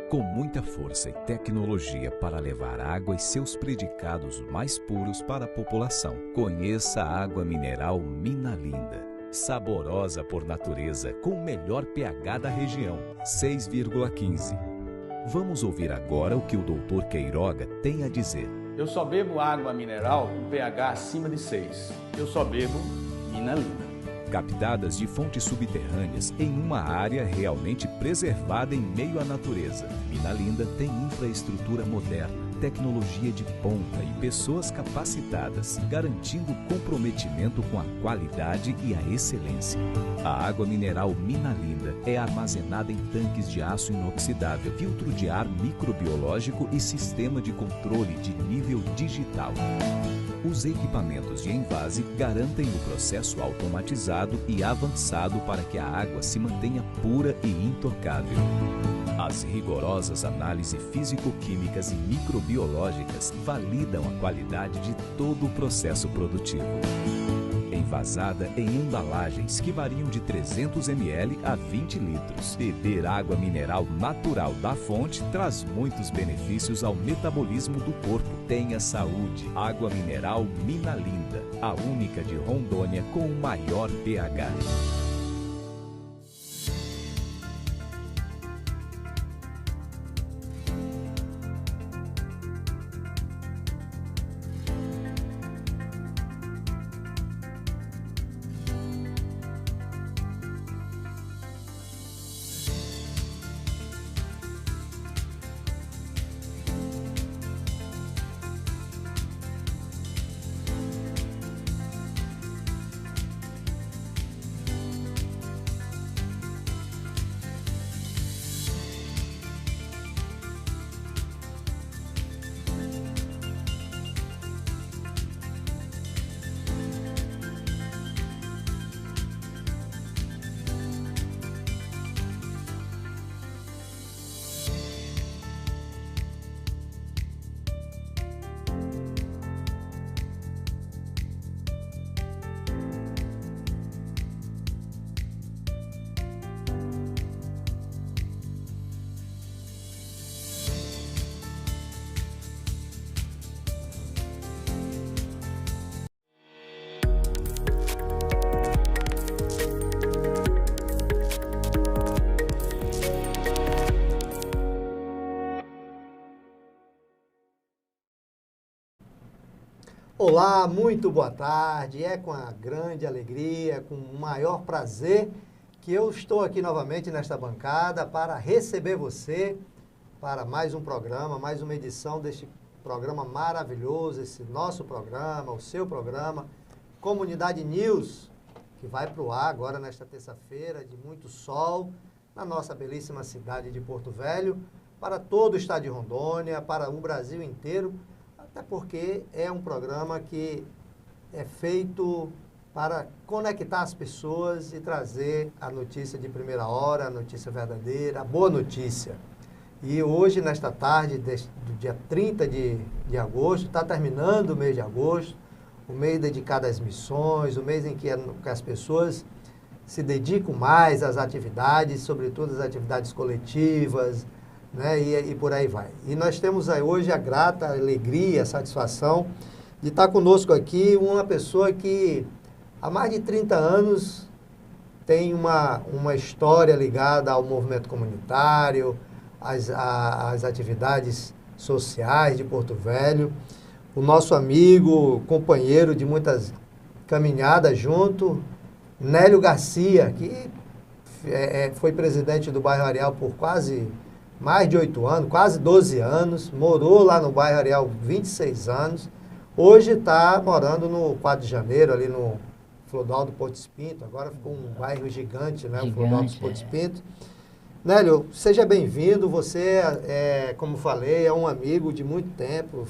Com muita força e tecnologia para levar água e seus predicados mais puros para a população. Conheça a água mineral Minalinda. Saborosa por natureza, com o melhor pH da região, 6,15. Vamos ouvir agora o que o Dr. Queiroga tem a dizer. Eu só bebo água mineral com pH acima de 6. Eu só bebo Minalinda. Captadas de fontes subterrâneas em uma área realmente preservada em meio à natureza. Minalinda tem infraestrutura moderna, tecnologia de ponta e pessoas capacitadas, garantindo comprometimento com a qualidade e a excelência. A água mineral Minalinda é armazenada em tanques de aço inoxidável, filtro de ar microbiológico e sistema de controle de nível digital. Os equipamentos de envase garantem o processo automatizado e avançado para que a água se mantenha pura e intocável. As rigorosas análises físico-químicas e microbiológicas validam a qualidade de todo o processo produtivo. Envasada em embalagens que variam de 300 ml a 20 litros. Beber água mineral natural da fonte traz muitos benefícios ao metabolismo do corpo. Tenha saúde. Água mineral Minalinda, a única de Rondônia com o maior pH. Olá, muito boa tarde. É com a grande alegria, com o maior prazer que eu estou aqui novamente nesta bancada para receber você para mais um programa, mais uma edição deste programa maravilhoso, esse nosso programa, o seu programa, Comunidade News, que vai para o ar agora nesta terça-feira de muito sol, na nossa belíssima cidade de Porto Velho, para todo o estado de Rondônia, para o Brasil inteiro, até porque é um programa que é feito para conectar as pessoas e trazer a notícia de primeira hora, a notícia verdadeira, a boa notícia. E hoje, nesta tarde do dia 30 de agosto, está terminando o mês de agosto, o mês dedicado às missões, o mês em que as pessoas se dedicam mais às atividades, sobretudo às atividades coletivas, né, e por aí vai. E nós temos aí hoje a grata alegria, a satisfação de estar conosco aqui uma pessoa que há mais de 30 anos tem uma história ligada ao movimento comunitário, às atividades sociais de Porto Velho. O nosso amigo, companheiro de muitas caminhadas junto, Nélio Garcia, que foi presidente do bairro Areal por quase mais de 8 anos, quase 12 anos, morou lá no bairro Areal 26 anos, hoje está morando no 4 de janeiro, ali no Flodoaldo Porto Espinto, agora ficou um bairro gigante, né, o Flodoaldo Porto Espinto. Nélio, seja bem-vindo, você, como falei, é um amigo de muito tempo,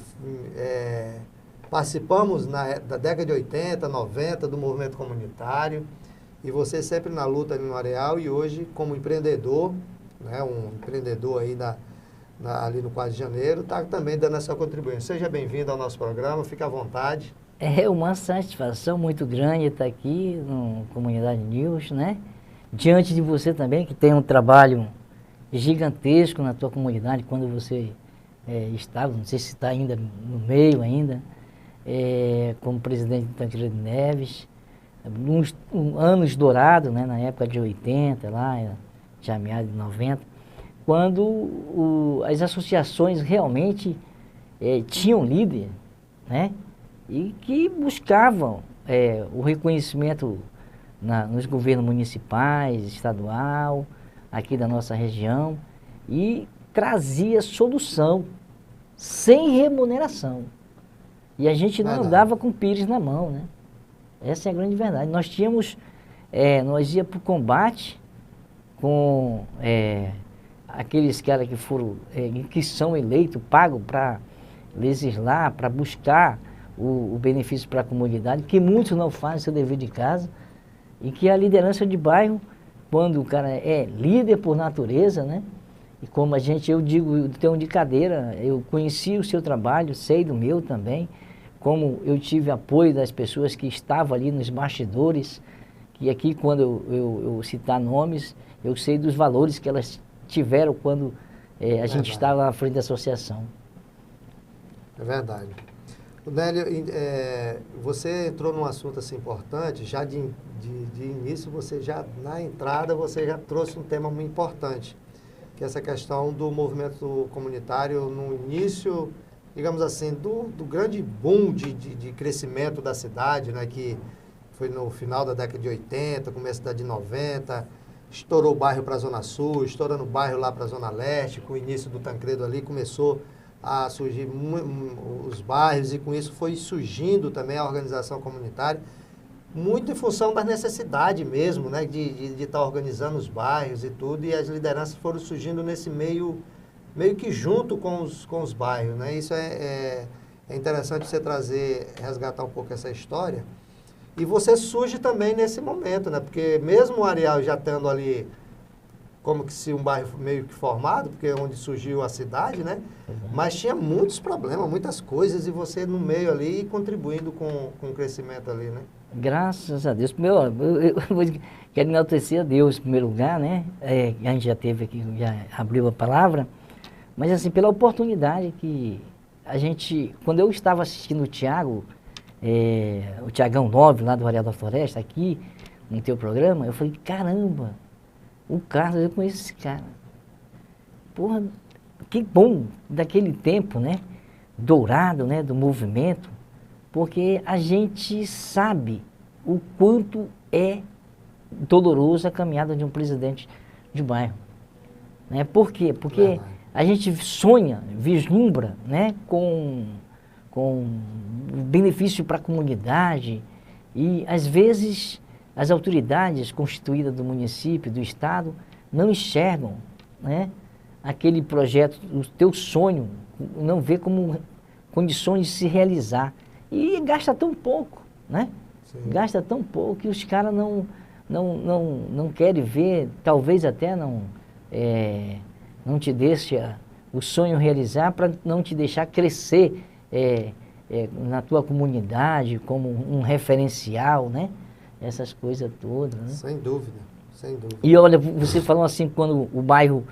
participamos da década de 80, 90 do movimento comunitário, e você sempre na luta ali no Areal e hoje como empreendedor, né, um empreendedor aí ali no 4 de janeiro, está também dando essa contribuição. Seja bem-vindo ao nosso programa, fique à vontade. É uma satisfação muito grande estar aqui no Comunidade News, né? Diante de você também, que tem um trabalho gigantesco na tua comunidade quando você estava, não sei se está ainda no meio ainda, como presidente do Tancredo Neves, anos dourados, né, na época de 80, lá, já meados de 90, quando as associações realmente tinham líder, né, e que buscavam o reconhecimento nos governos municipais, estadual, aqui da nossa região, e trazia solução, sem remuneração. E a gente não andava com pires na mão, né? Essa é a grande verdade. Nós tínhamos, nós ia para o combate com aqueles caras que foram, que são eleitos, pagos para legislar, para buscar o benefício para a comunidade, que muitos não fazem seu dever de casa, e que a liderança de bairro, quando o cara é líder por natureza, né? E como eu digo, eu tenho de cadeira, eu conheci o seu trabalho, sei do meu também, como eu tive apoio das pessoas que estavam ali nos bastidores, que aqui quando eu citar nomes, eu sei dos valores que elas tiveram quando a gente estava à frente da associação. É verdade. Nélio, você entrou num assunto assim importante, já de início, na entrada, você já trouxe um tema muito importante, que é essa questão do movimento comunitário no início, digamos assim, do grande boom de crescimento da cidade, né, que foi no final da década de 80, começo da de 90, estourou o bairro para a Zona Sul, estourando o bairro lá para a Zona Leste, com o início do Tancredo ali, começou a surgir os bairros, e com isso foi surgindo também a organização comunitária, muito em função da necessidade mesmo, né, de estar organizando os bairros e tudo, e as lideranças foram surgindo nesse meio que junto com os bairros, né? Isso é interessante você resgatar um pouco essa história. E você surge também nesse momento, né? Porque mesmo o Areal já estando ali como que se um bairro meio que formado, porque é onde surgiu a cidade, né? Mas tinha muitos problemas, muitas coisas, e você no meio ali contribuindo com o crescimento ali, né? Graças a Deus. Primeiro, eu quero enaltecer a Deus em primeiro lugar, né? A gente já teve aqui, já abriu a palavra, mas assim, pela oportunidade que a gente, quando eu estava assistindo o Tiago, o Tiagão 9, lá do Areal da Floresta, aqui no teu programa, eu falei, caramba, o Carlos, eu conheço esse cara. Porra, que bom daquele tempo, né? Dourado, né? Do movimento, porque a gente sabe o quanto é doloroso a caminhada de um presidente de bairro. Né? Por quê? Porque a gente sonha, vislumbra, né? com benefício para a comunidade, e às vezes as autoridades constituídas do município, do estado, não enxergam, né, aquele projeto, o teu sonho, não vê como condições de se realizar. E gasta tão pouco, né? Sim. Gasta tão pouco que os caras não querem ver, talvez até não te deixa o sonho realizar, para não te deixar crescer na tua comunidade como um referencial, né? Essas coisas todas, né? Sem dúvida, sem dúvida. E olha, você falou assim, quando o bairro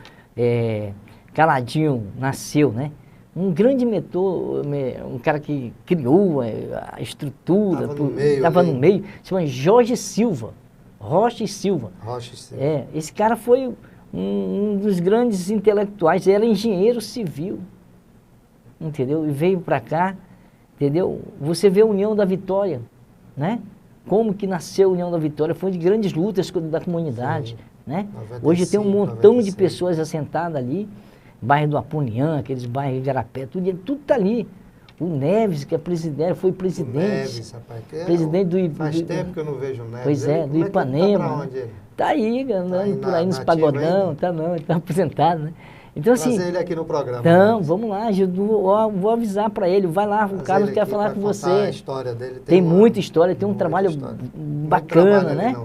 Caladinho nasceu, né? Um grande mentor, um cara que criou a estrutura, estava no meio, se chama Jorge Silva, Rocha e Silva. Esse cara foi um dos grandes intelectuais, era engenheiro civil, entendeu? E veio para cá, entendeu? Você vê a União da Vitória, né? Como que nasceu a União da Vitória, foi de grandes lutas da comunidade, né? 95, hoje tem um montão 96. De pessoas assentadas ali, bairro do Apunian, aqueles bairros de Igarapé, tudo está ali. O Neves, que é presidente, foi presidente. O Neves, rapaz, presidente faz tempo que eu não vejo o Neves. Pois do Ipanema. Tá aí, andando por aí nos pagodão, ele tá aposentado, né? Então, assim, trazer ele aqui no programa. Então, vamos lá, vou avisar para ele, vai lá, o Carlos quer falar com você. A história dele tem muita história, tem um trabalho bacana, né?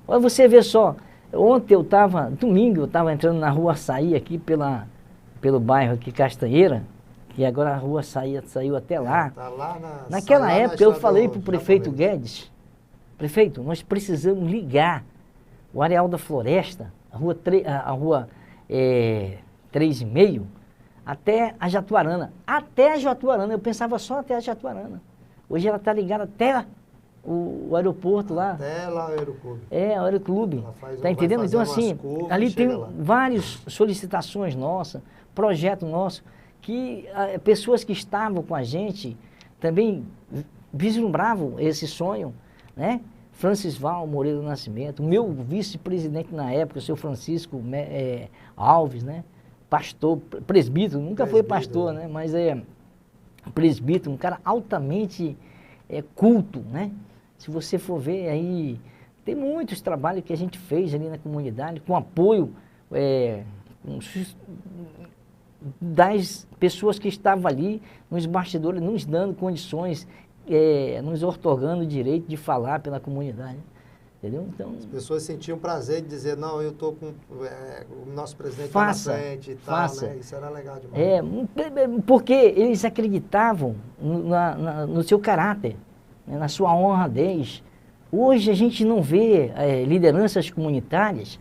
Olha, você vê só, domingo eu estava entrando na Rua Açaí, aqui pelo bairro aqui, Castanheira, que agora a Rua Açaí saiu até lá. Tá lá naquela época eu falei para o prefeito Guedes, prefeito, nós precisamos ligar o Areal da Floresta, a rua 3,5, até a Jatuarana. Até a Jatuarana, eu pensava só até a Jatuarana. Hoje ela está ligada até o aeroporto lá. Até lá o Aeroclube. É, o Aeroclube. Tá entendendo? Então, assim, ali tem várias solicitações nossas, projeto nosso, que pessoas que estavam com a gente também vislumbravam esse sonho, né? Francisval Moreira do Nascimento, meu vice-presidente na época, o seu Francisco Alves, né? Pastor, presbítero, nunca foi pastor, né? Mas presbítero, um cara altamente culto, né? Se você for ver aí, tem muitos trabalhos que a gente fez ali na comunidade, com apoio das pessoas que estavam ali nos bastidores, nos dando condições, nos outorgando o direito de falar pela comunidade. Entendeu? Então, as pessoas sentiam prazer de dizer, não, eu estou com o nosso presidente na frente e tal, né? Isso era legal demais. Porque eles acreditavam no seu caráter, né? Na sua honradez. Hoje a gente não vê lideranças comunitárias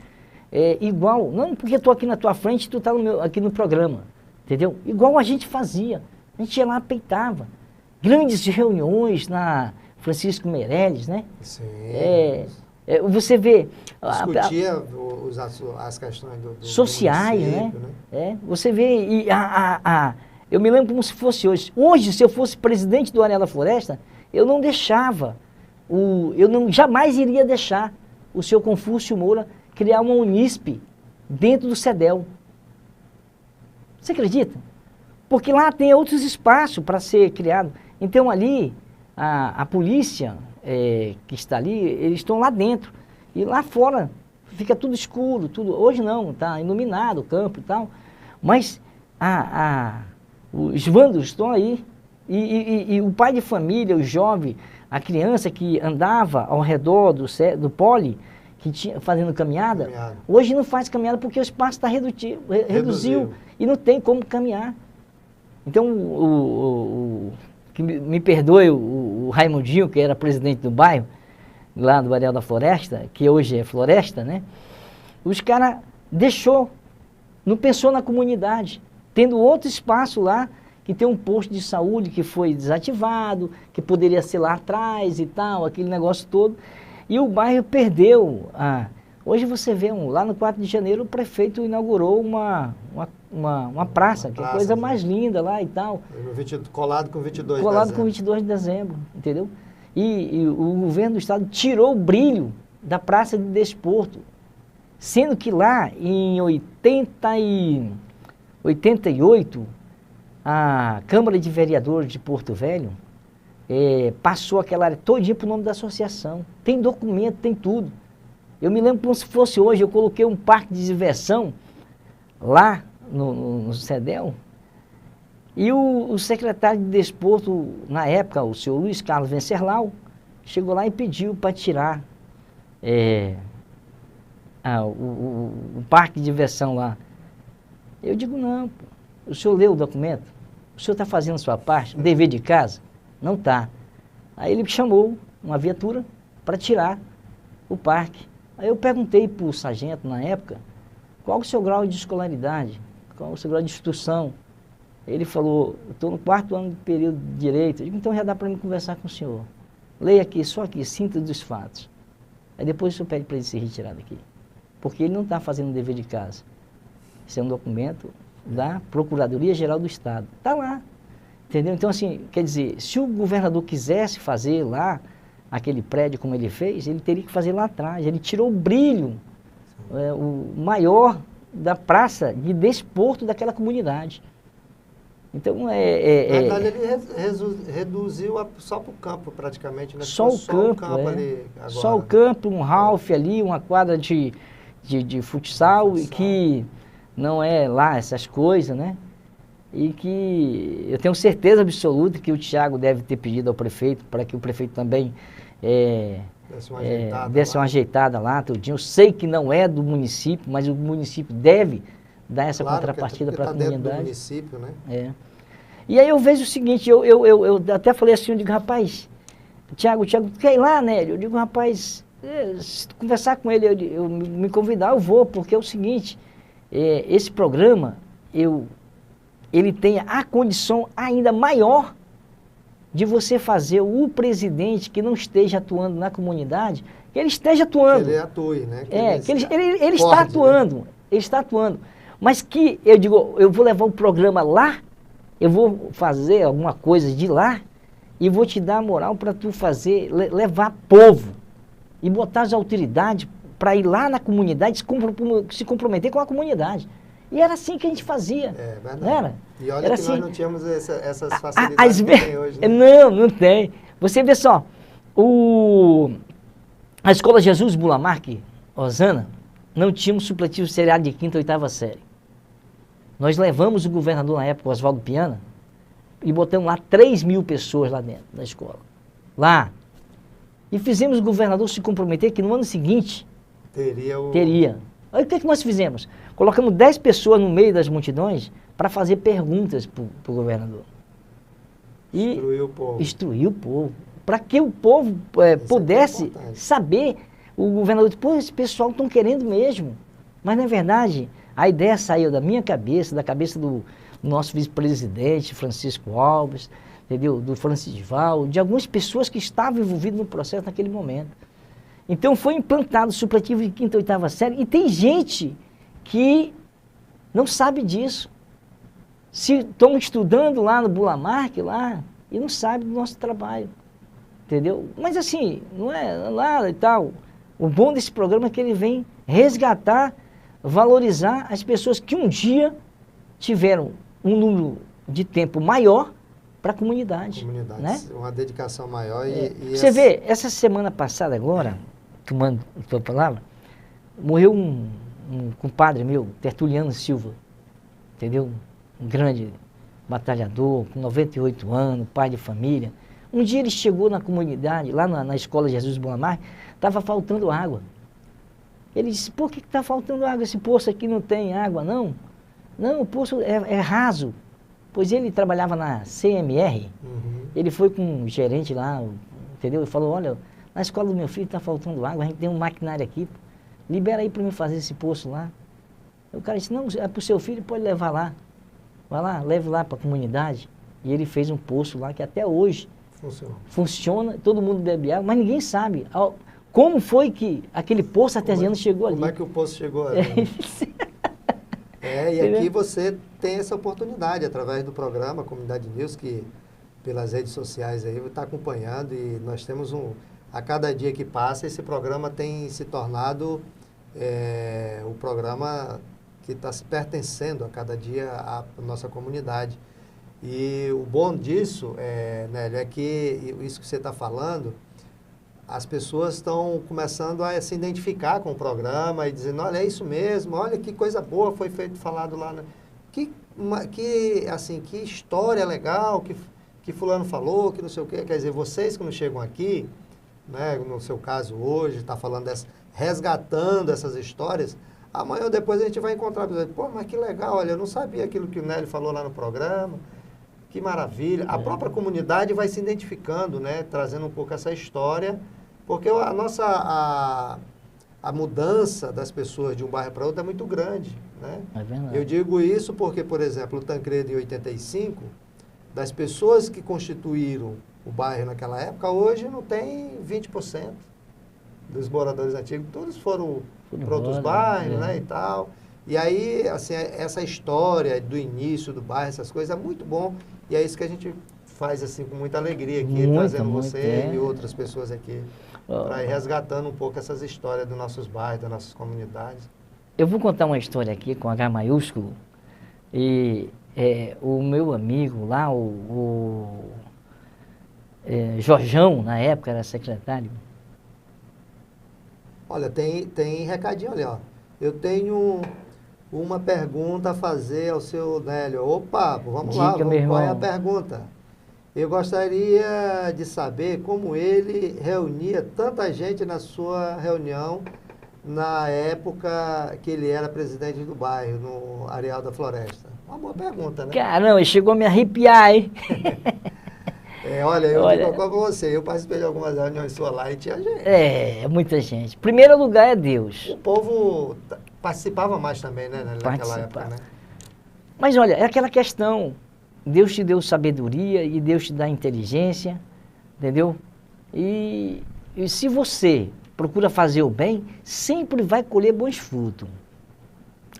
igual, não porque estou aqui na tua frente e tu está aqui no programa, entendeu? Igual a gente fazia, a gente ia lá, peitava. Grandes reuniões na Francisco Meirelles, né? Sim. Você vê... Discutia as questões do sociais, né? Você vê... eu me lembro como se fosse hoje. Hoje, se eu fosse presidente do Areia da Floresta, eu não deixava, jamais iria deixar o senhor Confúcio Moura criar uma Unisp dentro do CEDEL. Você acredita? Porque lá tem outros espaços para ser criado. Então ali, a polícia que está ali, eles estão lá dentro. E lá fora fica tudo escuro, tudo. Hoje não, está iluminado o campo e tal. Mas os vândalos estão aí. E o pai de família, o jovem, a criança que andava ao redor do poli, que tinha, fazendo caminhada, hoje não faz caminhada porque o espaço está reduziu e não tem como caminhar. Então, que me perdoe o Raimundinho, que era presidente do bairro, lá do Areia da Floresta, que hoje é Floresta, né? Os caras não pensou na comunidade, tendo outro espaço lá, que tem um posto de saúde que foi desativado, que poderia ser lá atrás e tal, aquele negócio todo. E o bairro perdeu. Hoje você vê, lá no 4 de janeiro, o prefeito inaugurou uma praça, que é a coisa mais linda lá e tal. Colado com 22 de colado dezembro. Com 22 de dezembro, entendeu? E o governo do estado tirou o brilho da praça de desporto, sendo que lá em 88, a Câmara de Vereadores de Porto Velho passou aquela área todinha para o nome da associação. Tem documento, tem tudo. Eu me lembro como se fosse hoje, eu coloquei um parque de diversão lá no CEDEL, e o secretário de Desporto, na época, o senhor Luiz Carlos Venceslau, chegou lá e pediu para tirar o parque de diversão lá. Eu digo, não, o senhor leu o documento? O senhor está fazendo a sua parte, o dever de casa? Não está. Aí ele me chamou uma viatura para tirar o parque. Aí eu perguntei para o sargento, na época, qual o seu grau de escolaridade? Qual o seu grau de instrução? Ele falou, eu estou no 4º ano de período de Direito. Eu digo, então já dá para mim conversar com o senhor. Leia aqui, só aqui, síntese dos fatos. Aí depois o senhor pede para ele ser retirado aqui. Porque ele não está fazendo o dever de casa. Isso é um documento da Procuradoria-Geral do Estado. Está lá. Entendeu? Então, assim, quer dizer, se o governador quisesse fazer lá aquele prédio como ele fez, ele teria que fazer lá atrás. Ele tirou o brilho, o maior da praça de desporto daquela comunidade. Então, na verdade, ele reduziu só para o campo, praticamente. Né? Só o campo ali agora. Só o campo, um Ralph ali, uma quadra de futsal, e que não é lá essas coisas, né? E que eu tenho certeza absoluta que o Thiago deve ter pedido ao prefeito, para que o prefeito também desse uma ajeitada lá, tudinho. Eu sei que não é do município, mas o município deve dar essa contrapartida para a comunidade. Dentro do município, né? E aí eu vejo o seguinte, eu até falei assim, eu digo, rapaz, Thiago, tu quer ir lá, né? Eu digo, rapaz, se tu conversar com ele, eu me convidar, eu vou, porque é o seguinte, esse programa, ele tem a condição ainda maior de você fazer o presidente que não esteja atuando na comunidade, que ele esteja atuando. Que ele atue, né? Ele está atuando, né? Ele está atuando. Mas que, eu digo, eu vou levar o programa lá, eu vou fazer alguma coisa de lá, e vou te dar a moral para tu fazer, levar povo, e botar as autoridades para ir lá na comunidade, se comprometer com a comunidade. E era assim que a gente fazia. É verdade. Não era? E olha era que assim, nós não tínhamos essas facilidades que tem hoje, né? Não tem. Você vê só, a Escola Jesus Bulamarque, Osana, não tínhamos supletivo seriado de 5ª e 8ª série. Nós levamos o governador na época, Oswaldo Piana, e botamos lá 3.000 pessoas lá dentro da escola. Lá. E fizemos o governador se comprometer que no ano seguinte teria. Aí o que nós fizemos? Colocamos 10 pessoas no meio das multidões para fazer perguntas para o governador. E instruir o povo. Para que o povo pudesse saber. O governador disse, pô, esse pessoal estão querendo mesmo. Mas, na verdade, a ideia saiu da minha cabeça, da cabeça do nosso vice-presidente, Francisco Alves, entendeu? Do Francisval, de algumas pessoas que estavam envolvidas no processo naquele momento. Então, foi implantado o supletivo de 5ª e 8ª série, e tem gente que não sabe disso. Se estão estudando lá no Bulamarque, lá, e não sabe do nosso trabalho, entendeu? Mas assim, não é lá e tal. O bom desse programa é que ele vem resgatar, valorizar as pessoas que um dia tiveram um número de tempo maior para a comunidade. Né? Uma dedicação maior. Você vê, essa semana passada agora, tomando a tua palavra, morreu um compadre meu, Tertuliano Silva, entendeu? Um grande batalhador, com 98 anos, pai de família. Um dia ele chegou na comunidade, lá na Escola Jesus Bulamarque, estava faltando água. Ele disse, por que está faltando água? Esse poço aqui não tem água, não? Não, o poço é raso. Pois ele trabalhava na CMR, ele foi com um gerente lá, entendeu? E falou, olha, na escola do meu filho está faltando água, a gente tem um maquinário aqui, libera aí para mim fazer esse poço lá. O cara disse, não, é para o seu filho, pode levar lá. Vai lá, leve lá para a comunidade. E ele fez um poço lá que até hoje funciona, todo mundo bebe água, mas ninguém sabe como foi que aquele poço artesiano chegou ali. Como é que o poço chegou ali? E aqui você tem essa oportunidade, através do programa Comunidade News, que pelas redes sociais aí está acompanhando, e nós temos a cada dia que passa, esse programa tem se tornado o programa que está se pertencendo a cada dia à nossa comunidade. E o bom disso, Nélio, é que isso que você está falando, as pessoas estão começando a se identificar com o programa e dizendo, olha, é isso mesmo, olha que coisa boa foi falado lá. Que história legal que fulano falou, que não sei o quê. Quer dizer, vocês que não chegam aqui, né, no seu caso hoje, está falando resgatando essas histórias, amanhã ou depois a gente vai encontrar, pô, mas que legal, olha, eu não sabia aquilo que o Nélio falou lá no programa, que maravilha. A própria comunidade vai se identificando, né, trazendo um pouco essa história, porque a mudança das pessoas de um bairro para outro é muito grande, né? É verdade. Eu digo isso porque, por exemplo, o Tancredo em 85, das pessoas que constituíram o bairro naquela época, hoje não tem 20% dos moradores antigos, todos foram para outros bairros, né, e tal. E aí, assim, essa história do início do bairro, essas coisas, é muito bom. E é isso que a gente faz, assim, com muita alegria aqui, trazendo você e outras pessoas aqui, para ir resgatando um pouco essas histórias dos nossos bairros, das nossas comunidades. Eu vou contar uma história aqui com H maiúsculo. E o meu amigo lá, Jorjão, na época, era secretário. Olha, tem recadinho ali, ó. Eu tenho uma pergunta a fazer ao seu Nélio. Opa, vamos lá, qual é a pergunta? Eu gostaria de saber como ele reunia tanta gente na sua reunião na época que ele era presidente do bairro, no Areal da Floresta. Uma boa pergunta, né? Caramba, chegou a me arrepiar, hein? Olha, eu digo com você, eu participei de algumas reuniões suas lá e tinha gente. Muita gente. Primeiro lugar é Deus. O povo Participava mais também, né? Naquela época, né? Mas olha, é aquela questão, Deus te deu sabedoria e Deus te dá inteligência, entendeu? E se você procura fazer o bem, sempre vai colher bons frutos.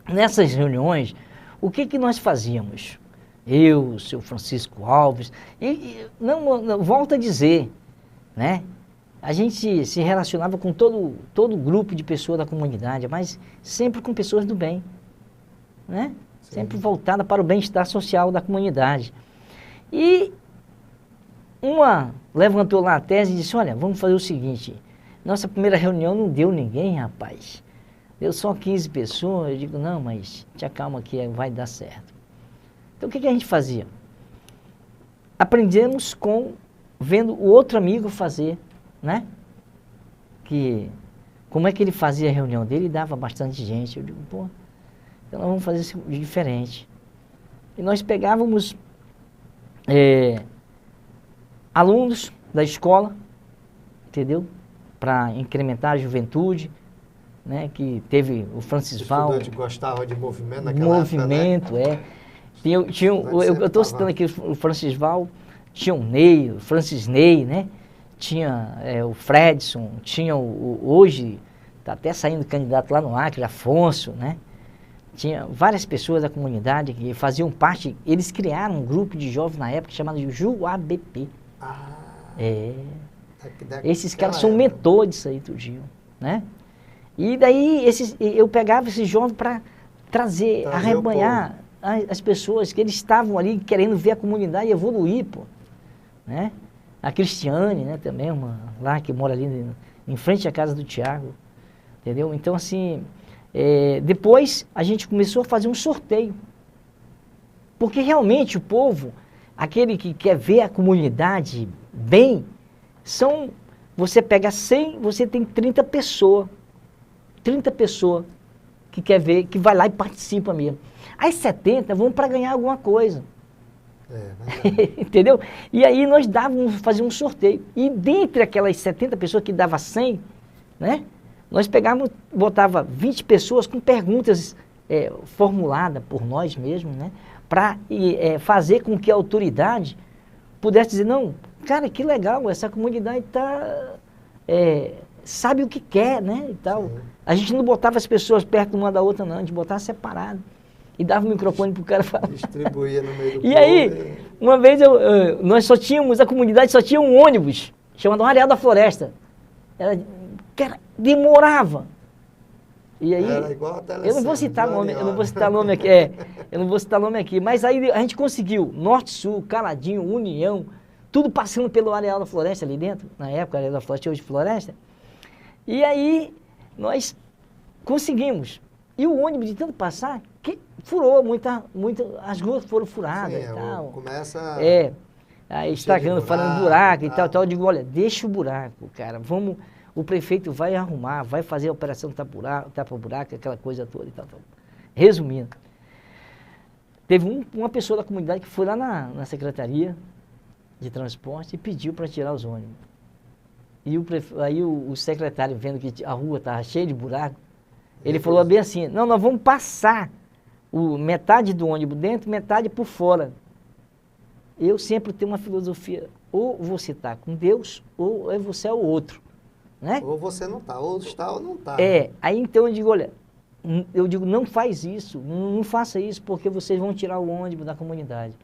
Nessas reuniões, o que nós fazíamos? Eu, o seu Francisco Alves, não volto a dizer, né? A gente se relacionava com todo grupo de pessoas da comunidade, mas sempre com pessoas do bem, né? Sim. Sempre voltada para o bem-estar social da comunidade. E uma levantou lá a tese e disse, olha, vamos fazer o seguinte, nossa primeira reunião não deu ninguém, rapaz. Deu só 15 pessoas. Eu digo, não, mas te acalma que vai dar certo. Então, o que a gente fazia? Aprendemos vendo o outro amigo fazer, né? Como é que ele fazia a reunião dele e dava bastante gente. Eu digo, pô, então nós vamos fazer isso diferente. E nós pegávamos alunos da escola, entendeu? Para incrementar a juventude, né? Que teve o Francisval. O estudante gostava de movimento naquela época, né? Eu estou citando aqui o Francisval, tinha o Ney, o Francis Ney, né? Tinha o Fredson, tinha hoje, está até saindo candidato lá no Acre, Afonso, né? Tinha várias pessoas da comunidade que faziam parte, eles criaram um grupo de jovens na época chamado JuABP. Esses caras são mentor disso aí, tudinho, né? E daí eu pegava esses jovens para trazer, arrebanhar as pessoas que eles estavam ali querendo ver a comunidade evoluir, pô, né? A Cristiane, né, também, lá que mora ali em frente à casa do Tiago, entendeu? Então, assim, depois a gente começou a fazer um sorteio, porque realmente o povo, aquele que quer ver a comunidade bem, você pega 100, você tem 30 pessoas que quer ver, que vai lá e participa mesmo. As 70 vão para ganhar alguma coisa. Entendeu? E aí nós fazíamos um sorteio. E dentre aquelas 70 pessoas que dava 100, né? Nós pegávamos, botava 20 pessoas com perguntas formuladas por nós mesmos, né? Para fazer com que a autoridade pudesse dizer, não, cara, que legal, essa comunidade sabe o que quer, né? E tal. Sim. A gente não botava as pessoas perto uma da outra, não, a gente botava separado. E dava o microfone pro cara falar. Distribuía no meio do povo. E aí, uma vez a comunidade só tinha um ônibus, chamado Areal da Floresta. Cara, demorava. E aí, era igual a Telecena, eu não vou citar nome aqui, mas aí a gente conseguiu Norte, Sul, Caladinho, União, tudo passando pelo Areal da Floresta ali dentro, na época, Areal da Floresta, hoje Floresta. E aí, nós conseguimos. E o ônibus, de tanto passar, que furou as ruas foram furadas. Sim, e tal. Começa aí estragando, falando buraco e tal. Eu digo, olha, deixa o buraco, cara, o prefeito vai arrumar, vai fazer a operação tapa-buraco, aquela coisa toda e tal. Resumindo, teve uma pessoa da comunidade que foi lá na Secretaria de Transporte e pediu para tirar os ônibus. E aí o secretário, vendo que a rua estava cheia de buraco, ele falou bem assim, não, nós vamos passar metade do ônibus dentro, metade por fora. Eu sempre tenho uma filosofia, ou você está com Deus, ou você é o outro, né? Ou você não está, ou está ou não está. Aí então eu digo, olha, não faz isso, não faça isso, porque vocês vão tirar o ônibus da comunidade.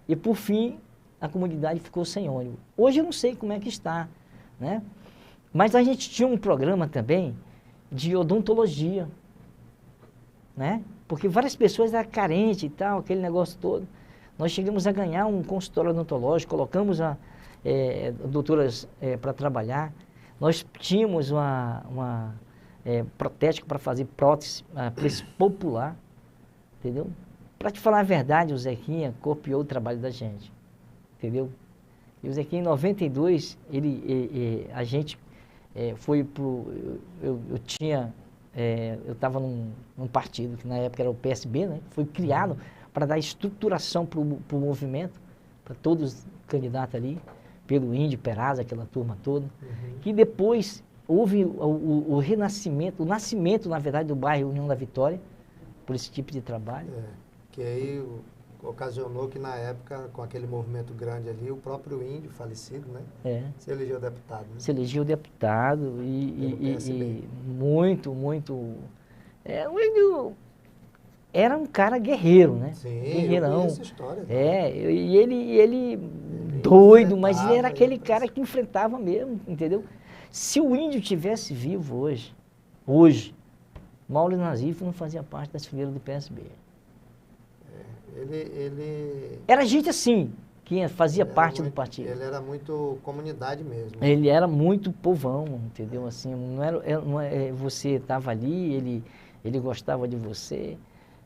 E por fim, a comunidade ficou sem ônibus. Hoje eu não sei como é que está, né? Mas a gente tinha um programa também de odontologia, né? Porque várias pessoas eram carentes e tal, aquele negócio todo. Nós chegamos a ganhar um consultório odontológico, colocamos doutoras para trabalhar. Nós tínhamos uma protético para fazer prótese a preço popular, entendeu? Para te falar a verdade, o Zequinha copiou o trabalho da gente, entendeu? E o Zequinha, em 92, a gente foi pro... Eu estava num partido, que na época era o PSB, né? Foi criado para dar estruturação para o movimento, para todos os candidatos ali, pelo Índio, Perazzo, aquela turma toda, que depois houve o renascimento, o nascimento, na verdade, do bairro União da Vitória, por esse tipo de trabalho. Que aí ocasionou que, na época, com aquele movimento grande ali, o próprio índio falecido, né? Se elegeu deputado. Né? Se elegeu deputado e muito... o índio era um cara guerreiro, né? Sim, guerreirão. eu conheço essa história. E ele doido, mas ele era aquele cara que enfrentava mesmo, entendeu? Se o índio tivesse vivo hoje, Mauro Nazif não fazia parte das fileiras do PSB. Era gente assim, que fazia parte do partido. Ele era muito comunidade mesmo. Ele era muito povão, entendeu? Assim, não é, você estava ali, ele gostava de você.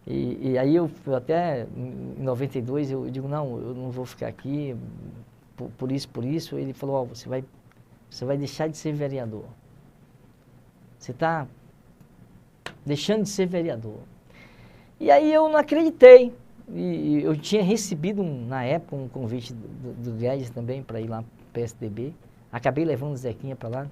E aí eu até, em 92, eu digo, não, eu não vou ficar aqui, por isso. Ele falou, você vai deixar de ser vereador. Você está deixando de ser vereador. E aí eu não acreditei. E eu tinha recebido, na época, um convite do Guedes também para ir lá para o PSDB. Acabei levando o Zequinha para lá.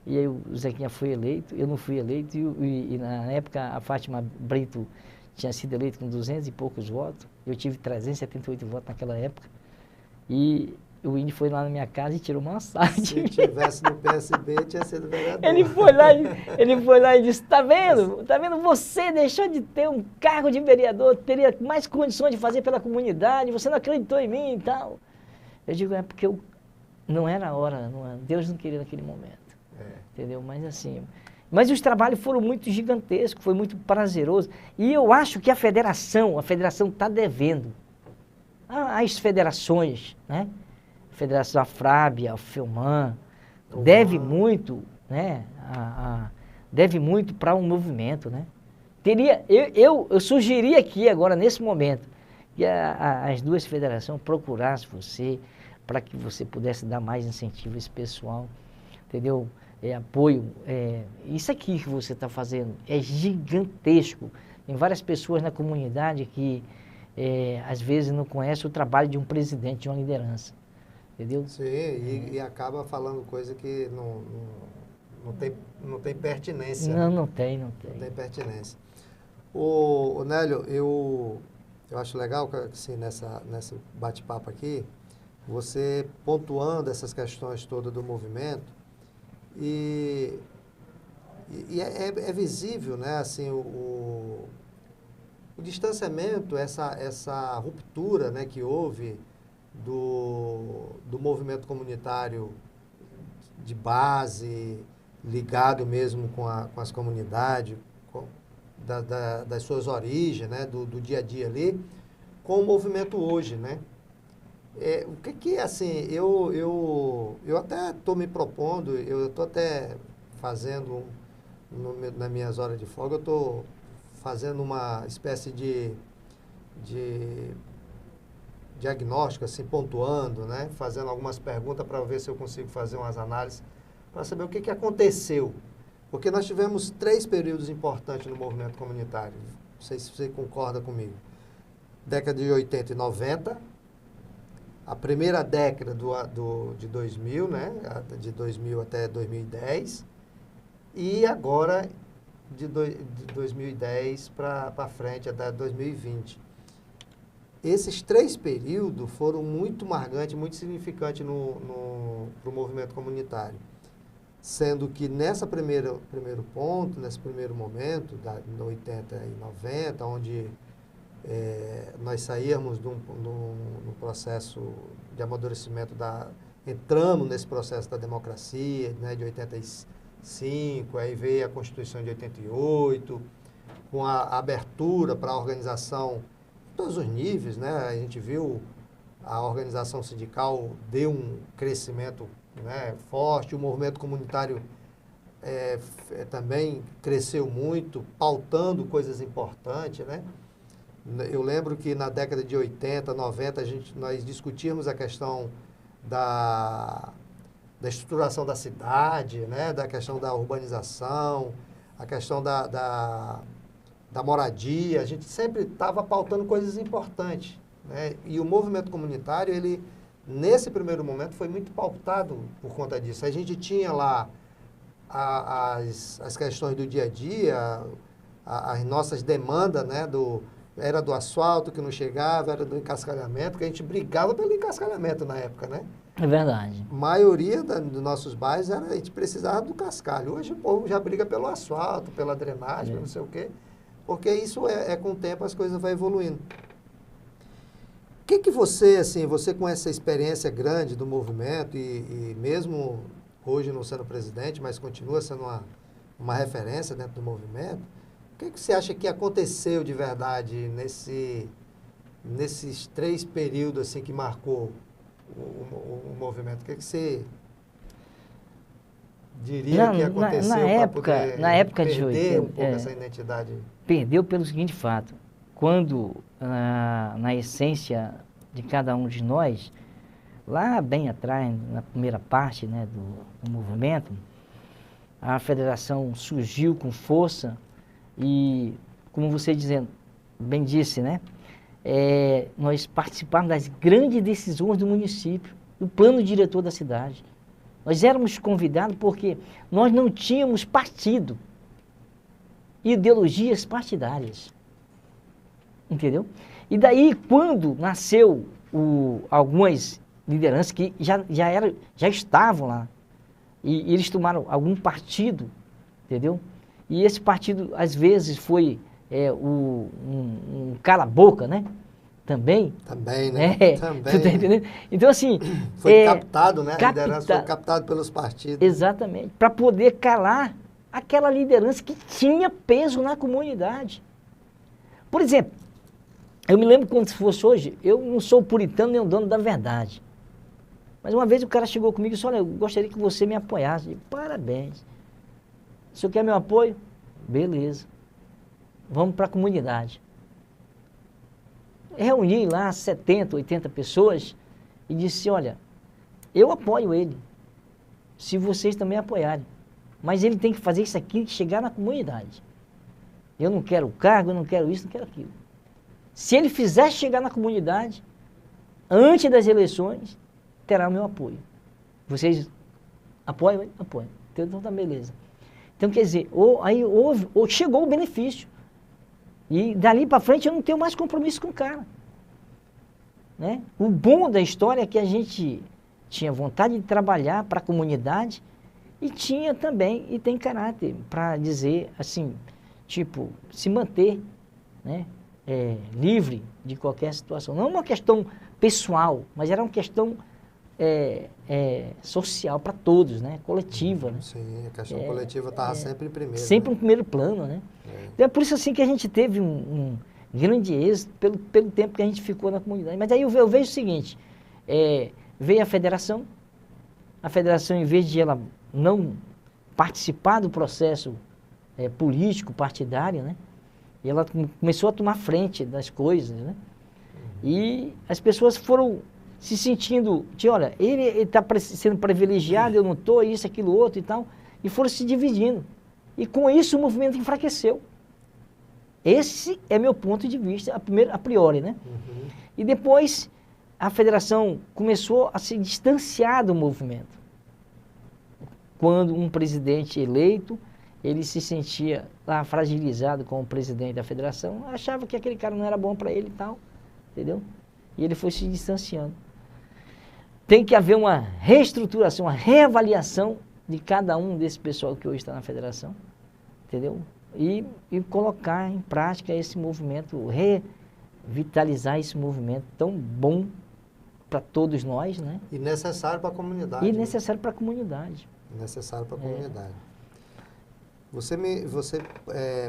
E aí o Zequinha foi eleito, eu não fui eleito. E na época a Fátima Brito tinha sido eleita com 200 e poucos votos. Eu tive 378 votos naquela época. E o índio foi lá na minha casa e tirou uma sarna. Se tivesse no PSB, tinha sido vereador. Ele foi lá e disse, tá vendo? Você deixou de ter um cargo de vereador, teria mais condições de fazer pela comunidade, você não acreditou em mim e tal. Eu digo, é porque não era a hora, Deus não queria naquele momento. Entendeu? Mas assim... Mas os trabalhos foram muito gigantescos, foi muito prazeroso. E eu acho que a federação está devendo. As federações, né? A Federação Afrábia, a FEUMAN, deve muito, né? Deve muito para um movimento, né? Eu sugeriria aqui agora, nesse momento, que as duas federações procurassem você, para que você pudesse dar mais incentivo a esse pessoal, entendeu? Apoio. Isso aqui que você está fazendo é gigantesco. Tem várias pessoas na comunidade que, às vezes, não conhecem o trabalho de um presidente, de uma liderança. Entendeu? Sim, e acaba falando coisa que não tem pertinência. Não tem. Não tem pertinência. Ô Nélio, eu acho legal que assim, nessa bate-papo aqui, você pontuando essas questões todas do movimento, e é visível, né, assim, o distanciamento, essa ruptura, né, que houve do movimento comunitário de base, ligado mesmo com as comunidades, das suas origens, né, do dia a dia ali, com o movimento hoje, né? O que assim, eu até estou me propondo, eu estou até fazendo, nas minhas horas de folga, eu estou fazendo uma espécie de diagnóstico, assim, pontuando, né? Fazendo algumas perguntas para ver se eu consigo fazer umas análises, para saber o que aconteceu. Porque nós tivemos 3 períodos importantes no movimento comunitário. Não sei se você concorda comigo. Década de 80 e 90, a primeira década de 2000, né? De 2000 até 2010, e agora de 2010 para frente, até 2020. Esses 3 períodos foram muito marcantes, muito significantes para o movimento comunitário. Sendo que nesse primeiro ponto, nesse primeiro momento, no 80 e 90, onde nós saímos no processo de amadurecimento, entramos nesse processo da democracia, né, de 85, aí veio a Constituição de 88, com a abertura para a organização em todos os níveis, né? A gente viu a organização sindical deu um crescimento, né, forte, o movimento comunitário também cresceu muito, pautando coisas importantes, né? Eu lembro que na década de 80, 90, nós discutíamos a questão da estruturação da cidade, né? Da questão da urbanização, a questão da moradia. A gente sempre estava pautando coisas importantes, né? E o movimento comunitário, ele, nesse primeiro momento, foi muito pautado por conta disso. A gente tinha lá as questões do dia a dia, as nossas demandas, né, era do asfalto que não chegava, era do encascalhamento, porque a gente brigava pelo encascalhamento na época, né? É verdade. A maioria dos nossos bairros, a gente precisava do cascalho. Hoje o povo já briga pelo asfalto, pela drenagem, pelo não sei o quê, porque isso com o tempo as coisas vão evoluindo. O que você, assim, você com essa experiência grande do movimento e mesmo hoje não sendo presidente, mas continua sendo uma referência dentro do movimento, o que você acha que aconteceu de verdade nesses 3 períodos assim, que marcou o movimento? O que você diria que aconteceu na época de perder um pouco essa identidade? Perdeu pelo seguinte fato. Quando, na essência de cada um de nós, lá bem atrás, na primeira parte, né, do movimento, a federação surgiu com força e, como você bem disse, né, nós participávamos das grandes decisões do município, do plano diretor da cidade. Nós éramos convidados porque nós não tínhamos partido, ideologias partidárias. Entendeu? E daí, quando nasceu algumas lideranças que já estavam lá, e eles tomaram algum partido, entendeu? E esse partido, às vezes, foi um cala-boca, né? Também, né? Também. Tu tá entendendo? Então, assim... Foi captado, né? A liderança foi captada pelos partidos. Exatamente. Para poder calar aquela liderança que tinha peso na comunidade. Por exemplo, eu me lembro quando se fosse hoje, eu não sou puritano nem o dono da verdade. Mas uma vez o cara chegou comigo e disse, olha, eu gostaria que você me apoiasse. Eu disse, parabéns. O senhor quer meu apoio? Beleza. Vamos para a comunidade. Reuni lá 70, 80 pessoas e disse, olha, eu apoio ele, se vocês também apoiarem. Mas ele tem que fazer isso aqui e chegar na comunidade. Eu não quero cargo, eu não quero isso, não quero aquilo. Se ele fizer chegar na comunidade, antes das eleições, terá o meu apoio. Vocês apoiam? Apoiam. Então tá beleza. Então quer dizer, chegou o benefício. E dali para frente eu não tenho mais compromisso com o cara. Né? O bom da história é que a gente tinha vontade de trabalhar para a comunidade e tinha também, e tem caráter para dizer assim, tipo, se manter, né? Livre de qualquer situação. Não uma questão pessoal, mas era uma questão social para todos, né? Coletiva. Né? Sim, a questão coletiva estava sempre em primeiro. Sempre né? em primeiro plano, né? Então é por isso assim que a gente teve um grande êxito pelo tempo que a gente ficou na comunidade. Mas aí eu vejo o seguinte, veio a federação, em vez de ela não participar do processo político, partidário, né? E ela começou a tomar frente das coisas, né? E as pessoas foram se sentindo, olha, ele está sendo privilegiado, eu não estou, isso, aquilo, outro e tal, e foram se dividindo. E com isso o movimento enfraqueceu. Esse é meu ponto de vista, a priori, né? Uhum. E depois a federação começou a se distanciar do movimento. Quando um presidente eleito, ele se sentia lá fragilizado como presidente da federação, achava que aquele cara não era bom para ele e tal, entendeu? E ele foi se distanciando. Tem que haver uma reestruturação, uma reavaliação de cada um desse pessoal que hoje está na federação, entendeu? E colocar em prática esse movimento, revitalizar esse movimento tão bom para todos nós, né? E necessário para a comunidade. E necessário para a comunidade. Necessário para a comunidade. Você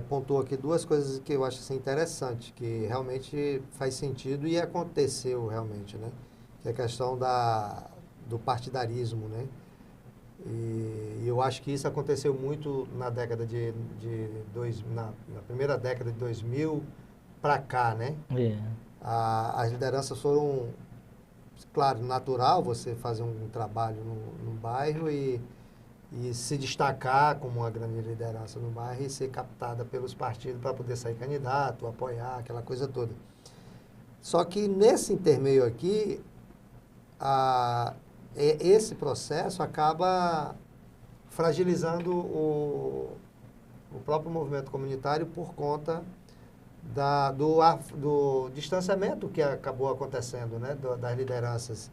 pontuou aqui 2 coisas que eu acho assim, interessante, que realmente faz sentido e aconteceu realmente, né? Que é a questão do partidarismo, né? E eu acho que isso aconteceu muito na década na primeira década de 2000 para cá, né? As lideranças foram, claro, natural você fazer um trabalho no bairro e se destacar como uma grande liderança no bairro e ser captada pelos partidos para poder sair candidato, apoiar, aquela coisa toda. Só que nesse intermeio aqui, esse processo acaba fragilizando o próprio movimento comunitário por conta do distanciamento que acabou acontecendo, né, das lideranças.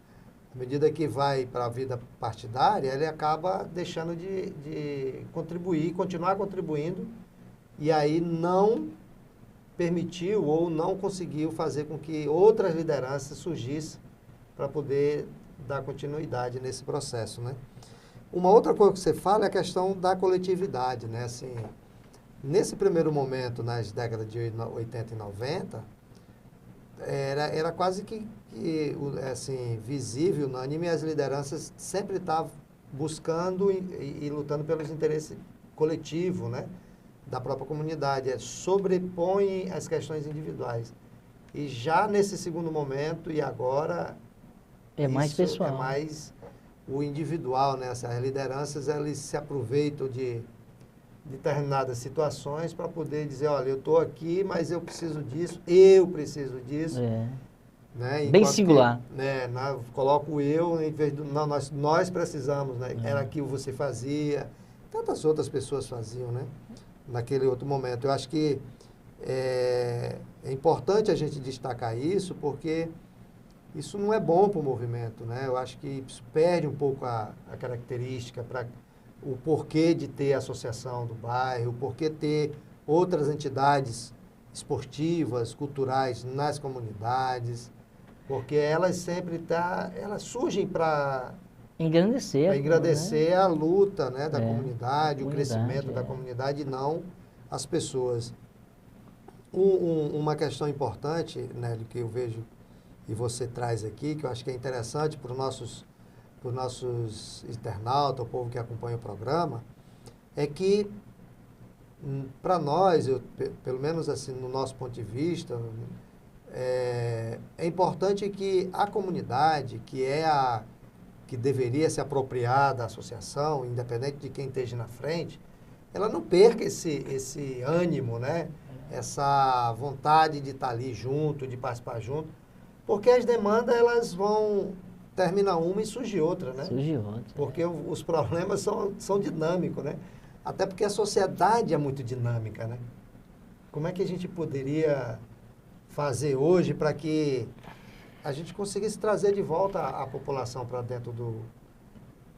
À medida que vai para a vida partidária, ele acaba deixando de contribuir, continuar contribuindo, e aí não permitiu ou não conseguiu fazer com que outras lideranças surgissem para poder dar continuidade nesse processo, né? Uma outra coisa que você fala é a questão da coletividade, né? Assim, nesse primeiro momento, nas décadas de 80 e 90, era quase que assim, visível, unânime, as lideranças sempre estavam buscando e lutando pelos interesses coletivos, né, da própria comunidade, sobrepõe as questões individuais. E já nesse segundo momento e agora... É mais pessoal. É mais o individual, né? As lideranças, elas se aproveitam de determinadas situações para poder dizer, olha, eu estou aqui, mas eu preciso disso, né? Bem singular. Coloco eu em vez do não, nós precisamos, né? Era aquilo que você fazia, tantas outras pessoas faziam, né? Naquele outro momento. Eu acho que é importante a gente destacar isso, porque isso não é bom para o movimento, né? Eu acho que isso perde um pouco a característica, o porquê de ter a associação do bairro, o porquê ter outras entidades esportivas, culturais nas comunidades, porque elas sempre elas surgem para engrandecer, né, a luta, né, da comunidade, o crescimento da comunidade, e não as pessoas. Uma questão importante, né, que eu vejo e você traz aqui, que eu acho que é interessante para os nossos internautas, o povo que acompanha o programa, é que, para nós, pelo menos assim, no nosso ponto de vista, é importante que a comunidade, que deveria se apropriar da associação, independente de quem esteja na frente, ela não perca esse ânimo, né? Essa vontade de estar ali junto, de participar junto, porque as demandas, elas vão... Termina uma e surge outra, né? Surge outra. Porque os problemas são dinâmicos, né? Até porque a sociedade é muito dinâmica, né? Como é que a gente poderia fazer hoje para que a gente conseguisse trazer de volta a população para dentro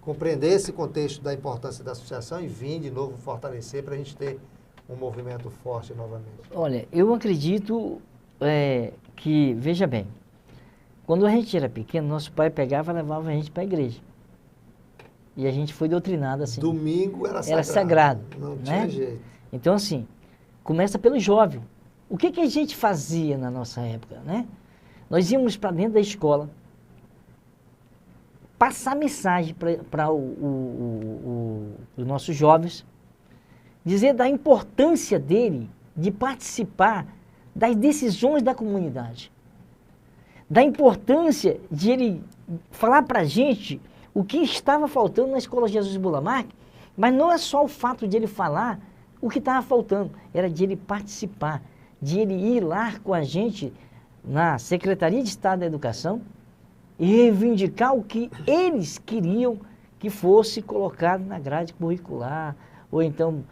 compreender esse contexto da importância da associação e vir de novo fortalecer para a gente ter um movimento forte novamente? Olha, eu acredito que, veja bem, quando a gente era pequeno, nosso pai pegava e levava a gente para a igreja. E a gente foi doutrinado assim. Domingo era sagrado. Era sagrado. Não né? tinha jeito. Então, assim, começa pelo jovem. O que a gente fazia na nossa época, né? Nós íamos para dentro da escola, passar mensagem para os nossos jovens, dizer da importância dele de participar das decisões da comunidade. Da importância de ele falar para a gente o que estava faltando na Escola Jesus Bulamarque, mas não é só o fato de ele falar o que estava faltando, era de ele participar, de ele ir lá com a gente na Secretaria de Estado da Educação e reivindicar o que eles queriam que fosse colocado na grade curricular, ou então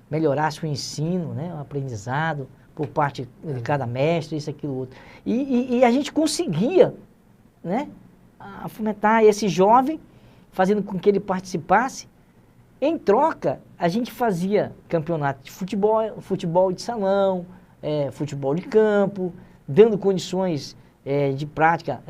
melhorasse o ensino, né, o aprendizado, por parte de cada mestre, isso, aquilo, outro. E a gente conseguia, né, fomentar esse jovem, fazendo com que ele participasse. Em troca, a gente fazia campeonato de futebol de salão, futebol de campo, dando condições de prática,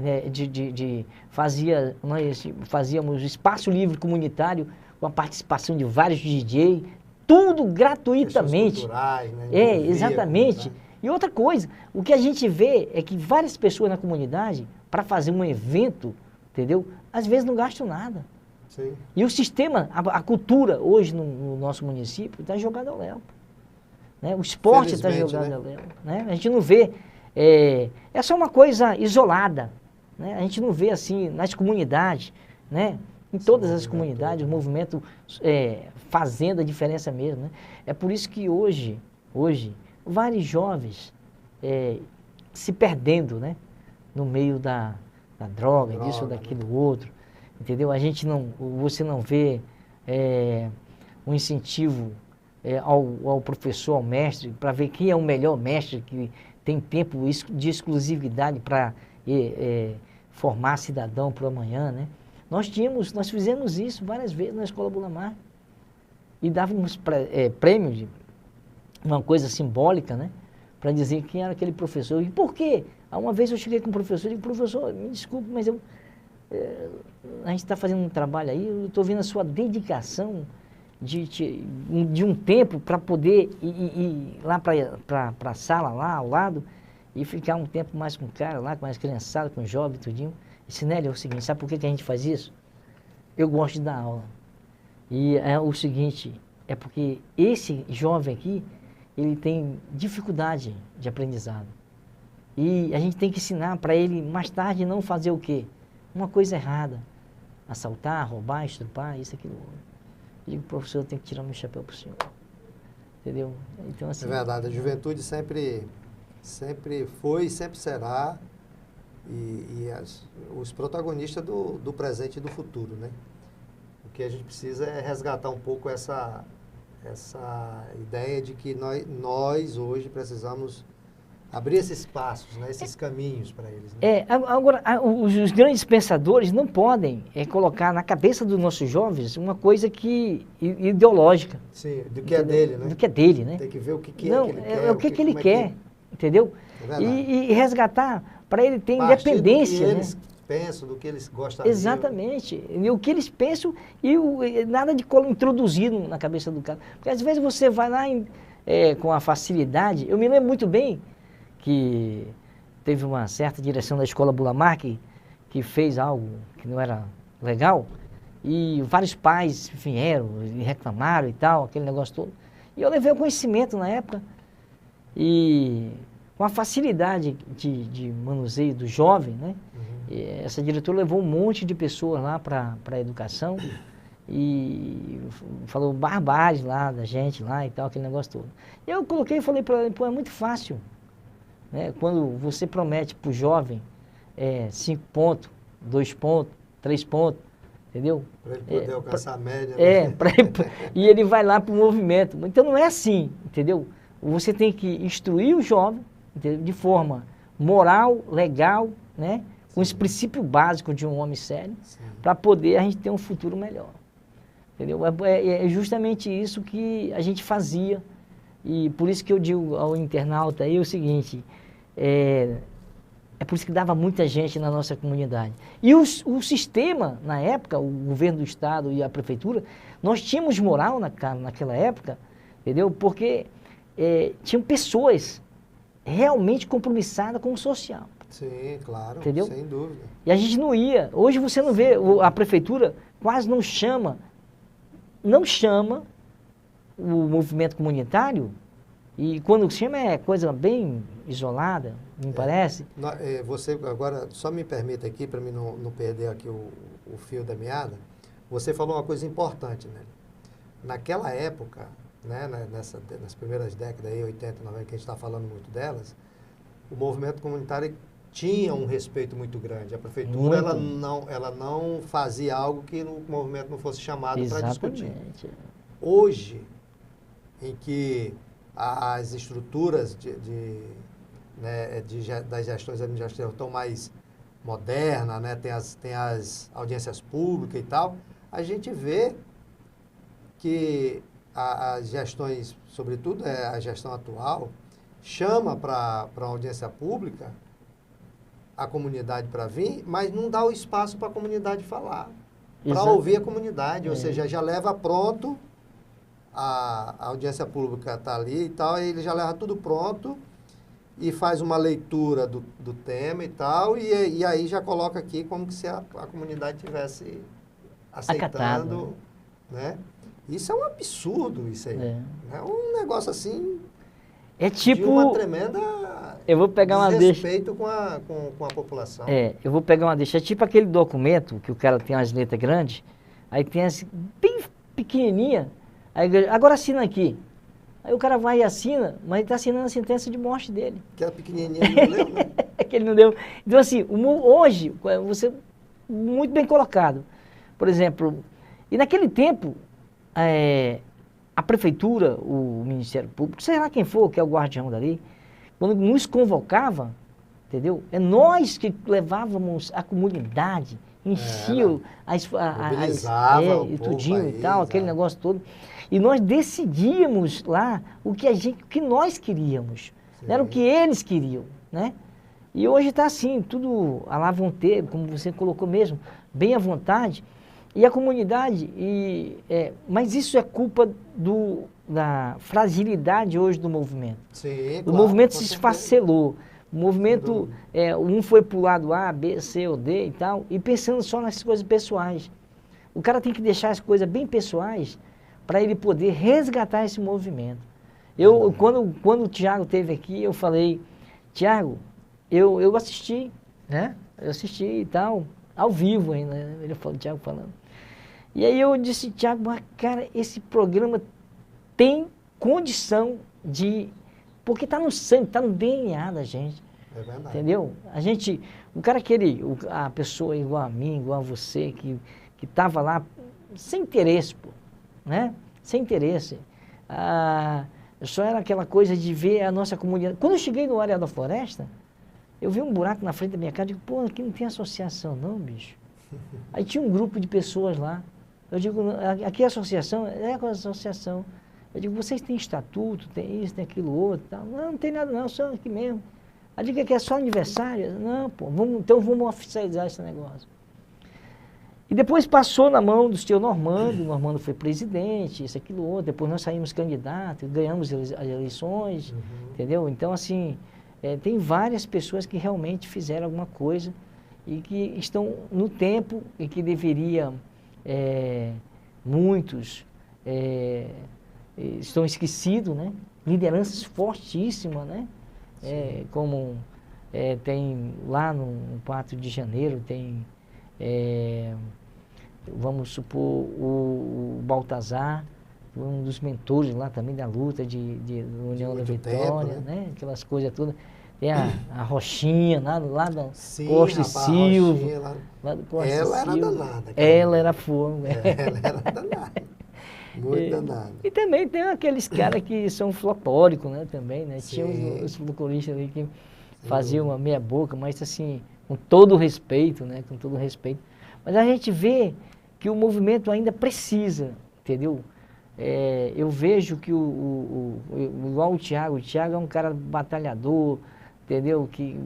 nós fazíamos espaço livre comunitário com a participação de vários DJ, tudo gratuitamente. Culturais, né? Exatamente. E outra coisa, o que a gente vê é que várias pessoas na comunidade, para fazer um evento, entendeu? Às vezes não gastam nada. Sim. E o sistema, a cultura hoje no nosso município está jogada ao léu. Né? O esporte está jogado ao léu. Né? A gente não vê, é só uma coisa isolada. Né? A gente não vê assim nas comunidades, né? Em todas as comunidades, o movimento fazendo a diferença mesmo. Né? É por isso que hoje vários jovens se perdendo, né? No meio da droga, disso ou daquilo outro. entendeu? Você não vê um incentivo ao professor, ao mestre, para ver quem é o melhor mestre, que tem tempo de exclusividade para formar cidadão para o amanhã, né? Nós fizemos isso várias vezes na Escola Bula Mark e dávamos prêmios, uma coisa simbólica, né? Para dizer quem era aquele professor. E por quê? Uma vez eu cheguei com o professor e disse, professor, me desculpe, mas a gente está fazendo um trabalho aí, eu estou vendo a sua dedicação de um tempo para poder ir lá para a sala, lá ao lado, e ficar um tempo mais com o cara lá, com as criançadas, com os jovens, tudinho. E Sinélio, é o seguinte, sabe por que a gente faz isso? Eu gosto de dar aula. E é o seguinte, é porque esse jovem aqui, ele tem dificuldade de aprendizado. E a gente tem que ensinar para ele, mais tarde, não fazer o quê? Uma coisa errada. Assaltar, roubar, estrupar, isso, aquilo. Eu digo, professor, eu tenho que tirar meu chapéu para o senhor. Entendeu? Então, assim, é verdade, a juventude sempre foi e sempre será os protagonistas do presente e do futuro, né? O que a gente precisa é resgatar um pouco essa ideia de que nós hoje precisamos abrir esses espaços, né, esses caminhos para eles. Né? Agora, os grandes pensadores não podem colocar na cabeça dos nossos jovens uma coisa ideológica. Sim, do que é dele, né? Do que é dele, né? Tem que ver o que não, é que ele quer. O que ele quer, entendeu? É e resgatar para ele ter independência. Do que né? eles pensam, do que eles gostariam. Exatamente. E o que eles pensam e nada de introduzido na cabeça do cara. Porque às vezes você vai lá com a facilidade. Eu me lembro muito bem que teve uma certa direção da Escola Bula Mark que fez algo que não era legal e vários pais vieram e reclamaram e tal, aquele negócio todo. E eu levei o conhecimento na época e com a facilidade de manuseio do jovem, né? Essa diretora levou um monte de pessoas lá para a educação e falou barbagem lá da gente lá e tal, aquele negócio todo. Eu coloquei e falei para ela, pô, é muito fácil. Né? Quando você promete para o jovem 5 pontos, 2 pontos, 3 pontos, entendeu? Para ele poder alcançar a média. Né? E ele vai lá para o movimento. Então não é assim, entendeu? Você tem que instruir o jovem, entendeu? De forma moral, legal, né? Com os princípios básicos de um homem sério, para poder a gente ter um futuro melhor. Entendeu? É justamente isso que a gente fazia. E por isso que eu digo ao internauta aí o seguinte, é por isso que dava muita gente na nossa comunidade. E o sistema, na época, o governo do estado e a prefeitura, nós tínhamos moral naquela época, entendeu? Porque tinham pessoas realmente compromissadas com o social. Sim, claro, entendeu? Sem dúvida. E a gente não ia. Hoje você não vê, a prefeitura quase não chama o movimento comunitário, e quando chama é coisa bem isolada, me parece. Você, agora, só me permita aqui, para mim não perder aqui o fio da meada, você falou uma coisa importante, né? Naquela época, né, nas primeiras décadas, aí, 80, 90, que a gente está falando muito delas, o movimento comunitário tinha um respeito muito grande. A prefeitura ela não fazia algo que o movimento não fosse chamado para discutir. Hoje, em que as estruturas das gestões administrativas estão mais modernas, né? tem as audiências públicas e tal, a gente vê que as gestões, sobretudo a gestão atual, chama para a audiência pública a comunidade para vir, mas não dá o espaço para a comunidade falar, para ouvir a comunidade, ou seja, já leva pronto, a audiência pública está ali e tal, e ele já leva tudo pronto e faz uma leitura do tema e tal, e aí já coloca aqui como que se a comunidade estivesse aceitando, né? Isso é um absurdo, isso aí. É um negócio assim... É tipo... de uma tremenda eu vou pegar uma desrespeito com a população. Eu vou pegar uma deixa. É tipo aquele documento que o cara tem as letras grandes, aí tem as bem pequenininha, aí, agora assina aqui. Aí o cara vai e assina, mas ele está assinando a sentença de morte dele. Aquela pequenininha ele não leu, né? Que ele não deu. Então assim, hoje, você, muito bem colocado, Por exemplo, e naquele tempo, a prefeitura, o Ministério Público, sei lá quem for, que é o guardião dali, quando nos convocava, entendeu? É nós que levávamos a comunidade, enchia mobilizava o e povo tudinho aí, e tal, aquele exato. negócio todo. E nós decidíamos lá o que nós queríamos, não era o que eles queriam, né? E hoje está assim, tudo à la vontade, como você colocou mesmo, bem à vontade. E a comunidade, mas isso é culpa da fragilidade hoje do movimento. Sim, O claro, movimento com se certeza. esfacelou. O movimento, um foi para o lado A, B, C ou D e tal, e pensando só nas coisas pessoais. O cara tem que deixar as coisas bem pessoais para ele poder resgatar esse movimento. Quando o Tiago esteve aqui, eu falei, Tiago, eu assisti, né? Eu assisti e tal, ao vivo ainda, né? Ele falou, Tiago falando. E aí eu disse, Tiago, mas cara, esse programa tem condição de... Porque está no sangue, está no DNA da gente. É verdade. Entendeu? O cara a pessoa igual a mim, igual a você, que estava lá sem interesse, pô, né? Sem interesse. Só era aquela coisa de ver a nossa comunidade. Quando eu cheguei no Área da Floresta, eu vi um buraco na frente da minha casa e digo, pô, aqui não tem associação não, bicho. Aí tinha um grupo de pessoas lá. Eu digo, aqui é associação? É com a associação. Eu digo, vocês têm estatuto, tem isso, tem aquilo outro tal. Não tem nada não, só aqui mesmo. Aí digo que é só aniversário? Não, pô, então vamos oficializar esse negócio. E depois passou na mão do seu Normando, o Normando foi presidente, isso, aquilo outro. Depois nós saímos candidatos, ganhamos as eleições, entendeu? Então, assim, tem várias pessoas que realmente fizeram alguma coisa e que estão no tempo e que deveria, muitos estão esquecidos, né? Lideranças fortíssimas, né? Como tem lá no 4 de janeiro, tem, vamos supor, o Baltazar, um dos mentores lá também da luta de União da Vitória, tempo, né? Aquelas coisas todas. Tem a Rochinha, lá da Sim, Costa e rapaz, Silva. Rochinha Lá do Costa ela e era Silva. danada. Ela era fogo. Ela era danada. Muito danada. E também tem aqueles caras que são folclóricos, né, também, né? Sim. Tinha os folcloristas ali que faziam uma meia boca, mas assim, com todo o respeito, né? Com todo o respeito. Mas a gente vê que o movimento ainda precisa, entendeu? Eu vejo que igual o Tiago é um cara batalhador, entendeu? Que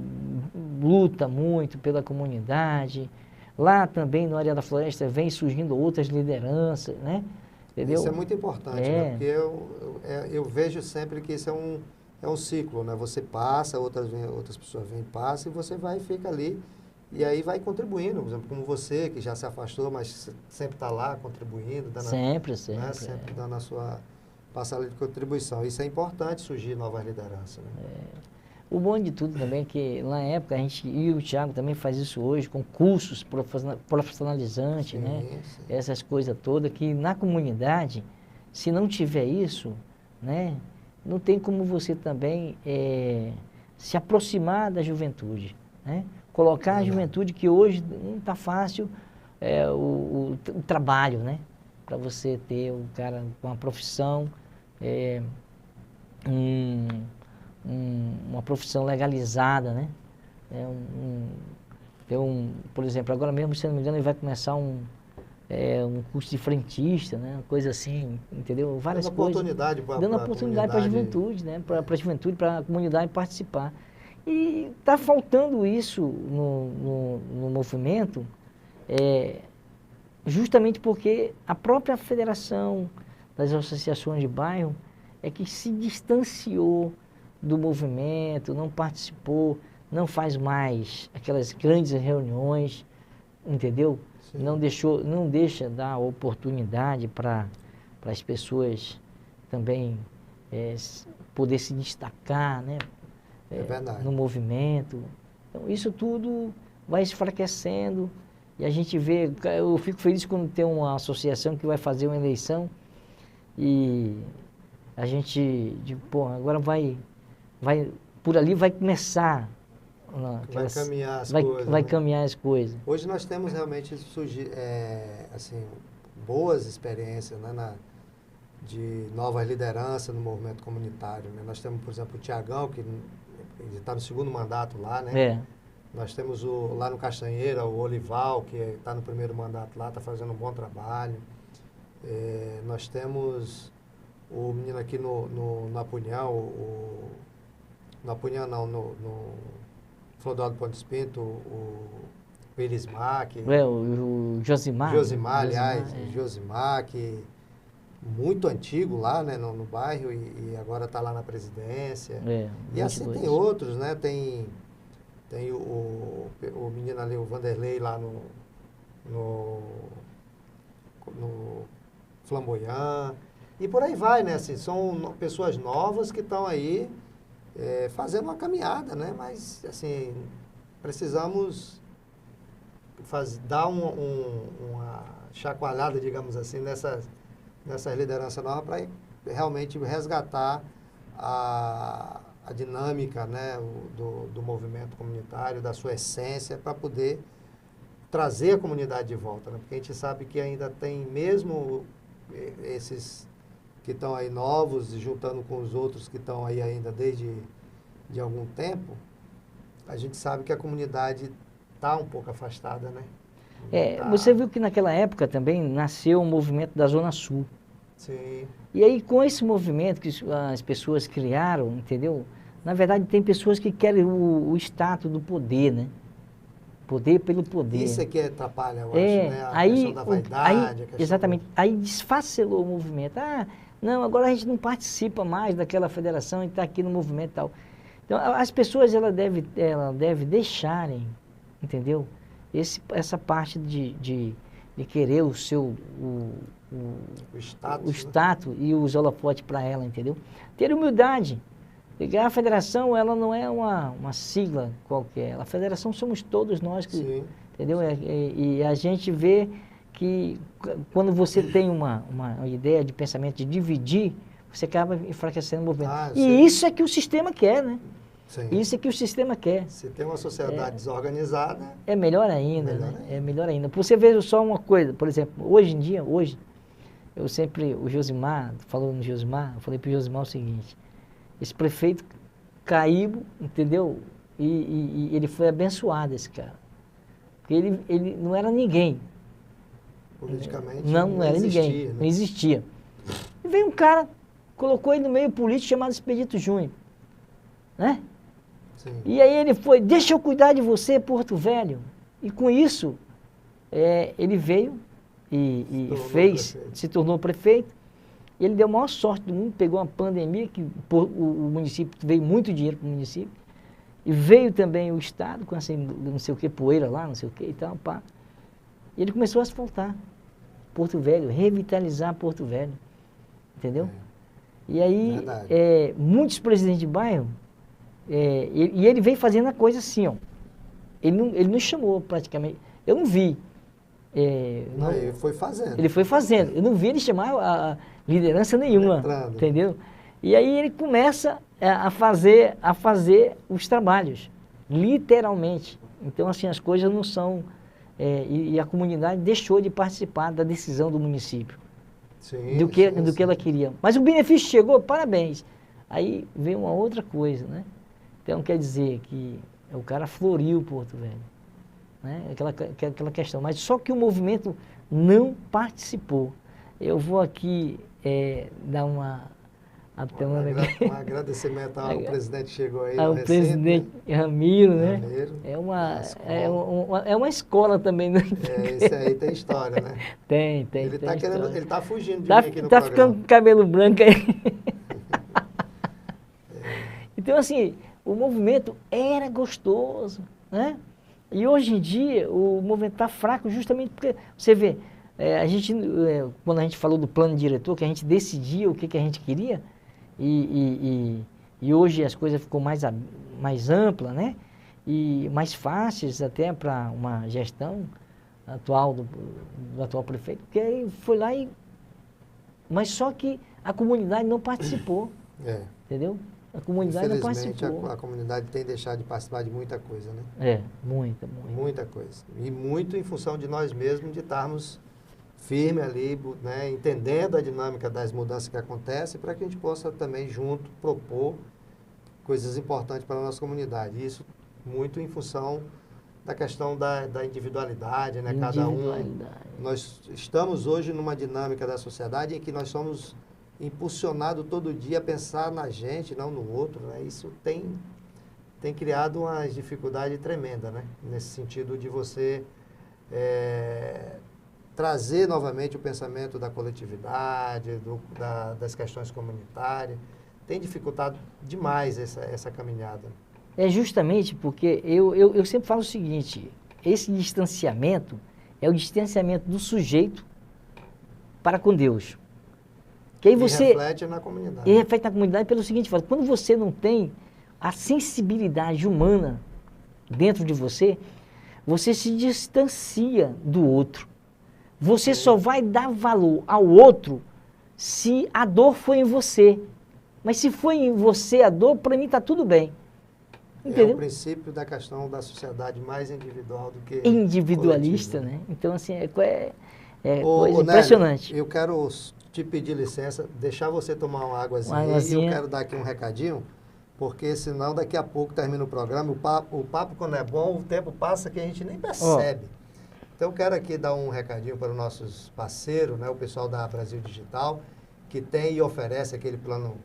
luta muito pela comunidade. Lá também, no Área da Floresta, vem surgindo outras lideranças, né? Entendeu? Isso é muito importante, né? Porque eu vejo sempre que isso é um ciclo, né? Você passa, outras pessoas vêm e passam, e você vai e fica ali, e aí vai contribuindo, por exemplo, como você, que já se afastou, mas sempre está lá contribuindo, dando sempre. Né? Sempre dando a sua parcela de contribuição. Isso é importante, surgir novas lideranças, né? O bom de tudo também é que, na época, a gente, e o Thiago também faz isso hoje, com cursos profissionalizantes, né? Sim. Essas coisas todas, que na comunidade, se não tiver isso, né? Não tem como você também se aproximar da juventude, né? Colocar a juventude, que hoje não está fácil, o trabalho, né? Para você ter o cara com uma profissão, uma profissão legalizada, né? Por exemplo, agora mesmo, se não me engano, ele vai começar um curso de frentista, né? Uma coisa assim, entendeu? Várias coisas. Dando oportunidade para a juventude, né? Para a juventude, para a comunidade participar. E está faltando isso no movimento, justamente porque a própria federação das associações de bairro é que se distanciou do movimento, não participou, não faz mais aquelas grandes reuniões, entendeu? Sim. Não deixa dar oportunidade para as pessoas também poder se destacar, né? No movimento. Então, isso tudo vai se enfraquecendo e a gente vê, eu fico feliz quando tem uma associação que vai fazer uma eleição e a gente, agora por ali vai começar vai caminhar as vai, coisas. vai né? caminhar as coisas. Hoje nós temos realmente assim, boas experiências, né, de novas lideranças no movimento comunitário. Né? Nós temos, por exemplo, o Tiagão, que está no segundo mandato lá, né? É. Nós temos lá no Castanheira o Olival, que está no primeiro mandato lá, está fazendo um bom trabalho. Nós temos o menino aqui no Apunhão, no Apunhão não, no Flodal do Ponte Pinto, o Elismar, que... O Josimar. Josimar, aliás, é. Josimar, que muito antigo lá, né, no bairro e agora está lá na presidência. E assim 22. tem outros, né? Tem o menino ali, o Vanderlei lá no Flamboyant. E por aí vai, né? Assim, são pessoas novas que estão aí fazendo uma caminhada, né? Mas, assim, precisamos dar uma chacoalhada, digamos assim, nessa liderança nova para realmente resgatar a dinâmica, né, do movimento comunitário, da sua essência, para poder trazer a comunidade de volta. Né? Porque a gente sabe que ainda tem, mesmo esses que estão aí novos, juntando com os outros que estão aí ainda desde de algum tempo, a gente sabe que a comunidade está um pouco afastada, né? Você viu que naquela época também nasceu o movimento da Zona Sul. Sim. E aí, com esse movimento que as pessoas criaram, entendeu? Na verdade, tem pessoas que querem o status do poder, né? Poder pelo poder. Isso é que atrapalha, eu acho, né? A questão da vaidade. Exatamente. Aí desfacelou o movimento. Não, agora a gente não participa mais daquela federação e está aqui no movimento e tal. Então, as pessoas, ela deve deixarem, entendeu? Essa parte de querer o seu... O status, né? E os holofotes para ela, entendeu? Ter humildade. Porque a federação, ela não é uma sigla qualquer. A federação somos todos nós, que, entendeu? E a gente vê que quando você tem uma ideia de pensamento de dividir, você acaba enfraquecendo o movimento. E isso é que o sistema quer, né? Sim. Isso é que o sistema quer. Se tem uma sociedade desorganizada... É melhor ainda, né? É melhor ainda. Você vê só uma coisa, por exemplo, hoje em dia, eu sempre, o Josimar, falando no Josimar, eu falei para o Josimar o seguinte, esse prefeito Caíbo, entendeu? E ele foi abençoado, esse cara. Porque ele não era ninguém. Politicamente não era existia, ninguém, né? não existia. E veio um cara, colocou ele no meio político chamado Expedito Júnior, né? Sim. E aí ele foi, deixa eu cuidar de você, Porto Velho. E com isso, ele veio e se tornou prefeito. Ele deu a maior sorte do mundo, pegou uma pandemia, que o município veio muito dinheiro para o município, e veio também o Estado, com essa não sei o que, poeira lá, não sei o que e tal, pá. E ele começou a asfaltar Porto Velho, revitalizar Porto Velho, entendeu? E aí, muitos presidentes de bairro, e ele veio fazendo a coisa assim, ó. Ele não chamou praticamente, eu não vi. Ele foi fazendo. Ele foi fazendo. Eu não vi ele chamar a liderança nenhuma, entendeu? E aí ele começa a fazer os trabalhos, literalmente. Então, assim, as coisas não são... e a comunidade deixou de participar da decisão do município, do que ela queria. Mas o benefício chegou, parabéns. Aí veio uma outra coisa, né? Então, quer dizer que o cara floriu Porto Velho. Né? Aquela questão, mas só que o movimento não participou. Eu vou aqui dar um agradecimento ao presidente que chegou aí. Ao presidente Ramiro, né? É uma escola também. Né? Esse aí tem história, né? Tem. Ele está fugindo de mim aqui no programa. Tá ficando com cabelo branco aí. Então, assim, o movimento era gostoso, né? E hoje em dia o movimento está fraco justamente porque, você vê, quando a gente falou do plano diretor, que a gente decidia o que a gente queria, e hoje as coisas ficou mais ampla, né? E mais fáceis até para uma gestão atual do atual prefeito, porque aí foi lá mas só que a comunidade não participou, entendeu? A comunidade não Infelizmente, participou. a comunidade tem deixado de participar de muita coisa, né? Muita. Muita coisa. E muito em função de nós mesmos, de estarmos firmes ali, né? Entendendo a dinâmica das mudanças que acontecem, para que a gente possa também, junto, propor coisas importantes para a nossa comunidade. Isso muito em função da questão da individualidade, né? Cada um. Nós estamos hoje numa dinâmica da sociedade em que nós somos impulsionados todo dia a pensar na gente, não no outro, né? Isso tem criado uma dificuldade tremenda, né? Nesse sentido de você trazer novamente o pensamento da coletividade, das questões comunitárias. Tem dificultado demais essa caminhada. É justamente porque eu sempre falo o seguinte, esse distanciamento é o distanciamento do sujeito para com Deus. Que aí você reflete na comunidade. E reflete na comunidade pelo seguinte, quando você não tem a sensibilidade humana dentro de você, você se distancia do outro. Você só vai dar valor ao outro se a dor for em você. Mas se for em você a dor, para mim está tudo bem. Entendeu? É o princípio da questão da sociedade mais individual do que individualista, coletiva. né? Então, assim, é Ô, coisa impressionante. Nélio, eu quero te pedir licença, deixar você tomar uma águazinha e eu quero dar aqui um recadinho, porque senão daqui a pouco termina o programa, o papo quando é bom, o tempo passa que a gente nem percebe. Então eu quero aqui dar um recadinho para os nossos parceiros, né, o pessoal da Brasil Digital, que tem e oferece aquele plano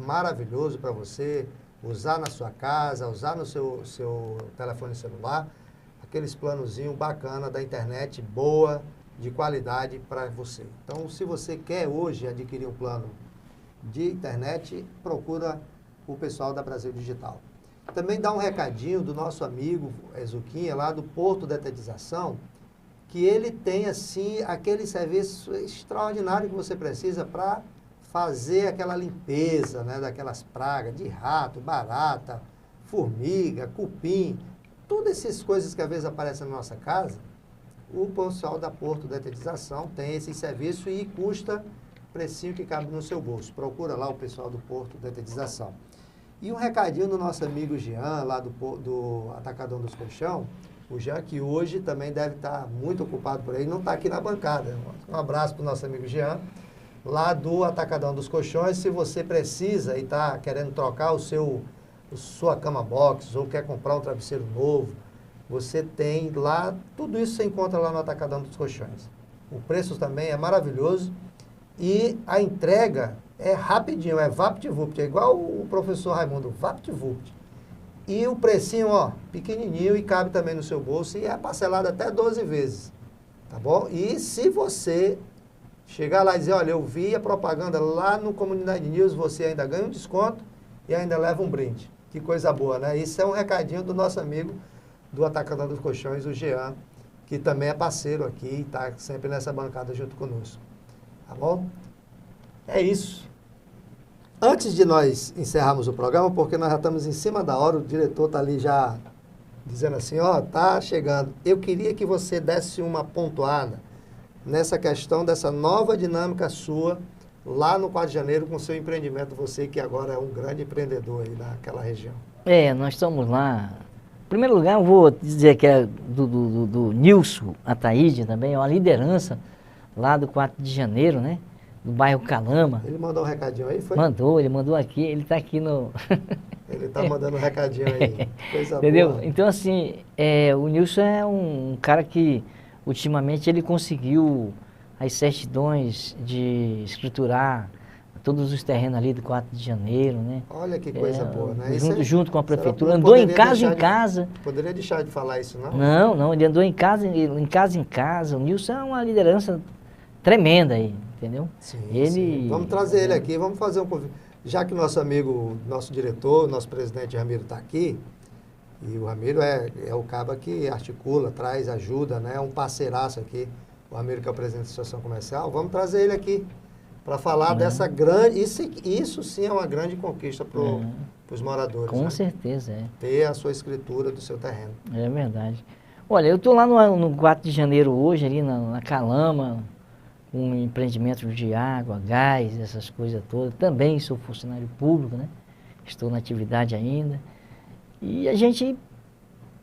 maravilhoso para você usar na sua casa, usar no seu telefone celular, aqueles planozinhos bacana da internet, boa, de qualidade para você. Então, se você quer hoje adquirir um plano de internet, procura o pessoal da Brasil Digital. Também dá um recadinho do nosso amigo Ezuquinha, lá do Porto Detetização, que ele tem, assim, aquele serviço extraordinário que você precisa para fazer aquela limpeza, né, daquelas pragas de rato, barata, formiga, cupim, todas essas coisas que às vezes aparecem na nossa casa. O pessoal da Porto Detetização tem esse serviço e custa precinho que cabe no seu bolso. Procura lá o pessoal do Porto Detetização. E um recadinho do nosso amigo Jean, lá do Atacadão dos Colchão. O Jean, que hoje também deve estar muito ocupado por aí, não está aqui na bancada. Um abraço para o nosso amigo Jean, lá do Atacadão dos Colchões. Se você precisa e está querendo trocar sua cama box ou quer comprar um travesseiro novo, você tem lá, tudo isso você encontra lá no Atacadão dos Colchões. O preço também é maravilhoso e a entrega é rapidinho, é VaptVupt, é igual o professor Raimundo, VaptVupt. E o precinho, ó, pequenininho e cabe também no seu bolso e é parcelado até 12 vezes, tá bom? E se você chegar lá e dizer, olha, eu vi a propaganda lá no Comunidade News, você ainda ganha um desconto e ainda leva um brinde. Que coisa boa, né? Isso é um recadinho do nosso amigo do Atacadão dos Colchões, o Jean, que também é parceiro aqui e está sempre nessa bancada junto conosco. Tá bom? É isso. Antes de nós encerrarmos o programa, porque nós já estamos em cima da hora, o diretor está ali já dizendo assim, ó, tá chegando. Eu queria que você desse uma pontuada nessa questão dessa nova dinâmica sua lá no 4 de janeiro com o seu empreendimento, você que agora é um grande empreendedor aí naquela região. Nós estamos lá. Em primeiro lugar, eu vou dizer que é do Nilson Ataíde também, é uma liderança lá do 4 de janeiro, né? Do bairro Calama. Ele mandou um recadinho aí, foi? Ele mandou aqui, ele está aqui no... Ele está mandando um recadinho aí, coisa Entendeu? boa. Então, assim, o Nilson é um cara que, ultimamente, ele conseguiu as certidões de escriturar todos os terrenos ali do 4 de janeiro, né? Olha que coisa boa, né? Junto com a prefeitura. Andou em casa em casa. Poderia deixar de falar isso, não? Não, ele andou em casa em casa. O Nilson é uma liderança tremenda aí, entendeu? Sim. Vamos trazer ele aqui, vamos fazer um convite. Já que nosso amigo, nosso diretor, nosso presidente Ramiro está aqui, e o Ramiro é o cabo que articula, traz, ajuda, né? É um parceiraço aqui. O Ramiro que é o presidente da Associação Comercial, vamos trazer ele aqui para falar dessa grande... Isso sim é uma grande conquista para os moradores. Com né? certeza, Ter a sua escritura do seu terreno. É verdade. Olha, eu estou lá no 4 de janeiro hoje, ali na Calama, com empreendimentos de água, gás, essas coisas todas. Também sou funcionário público, né? estou na atividade ainda. E a gente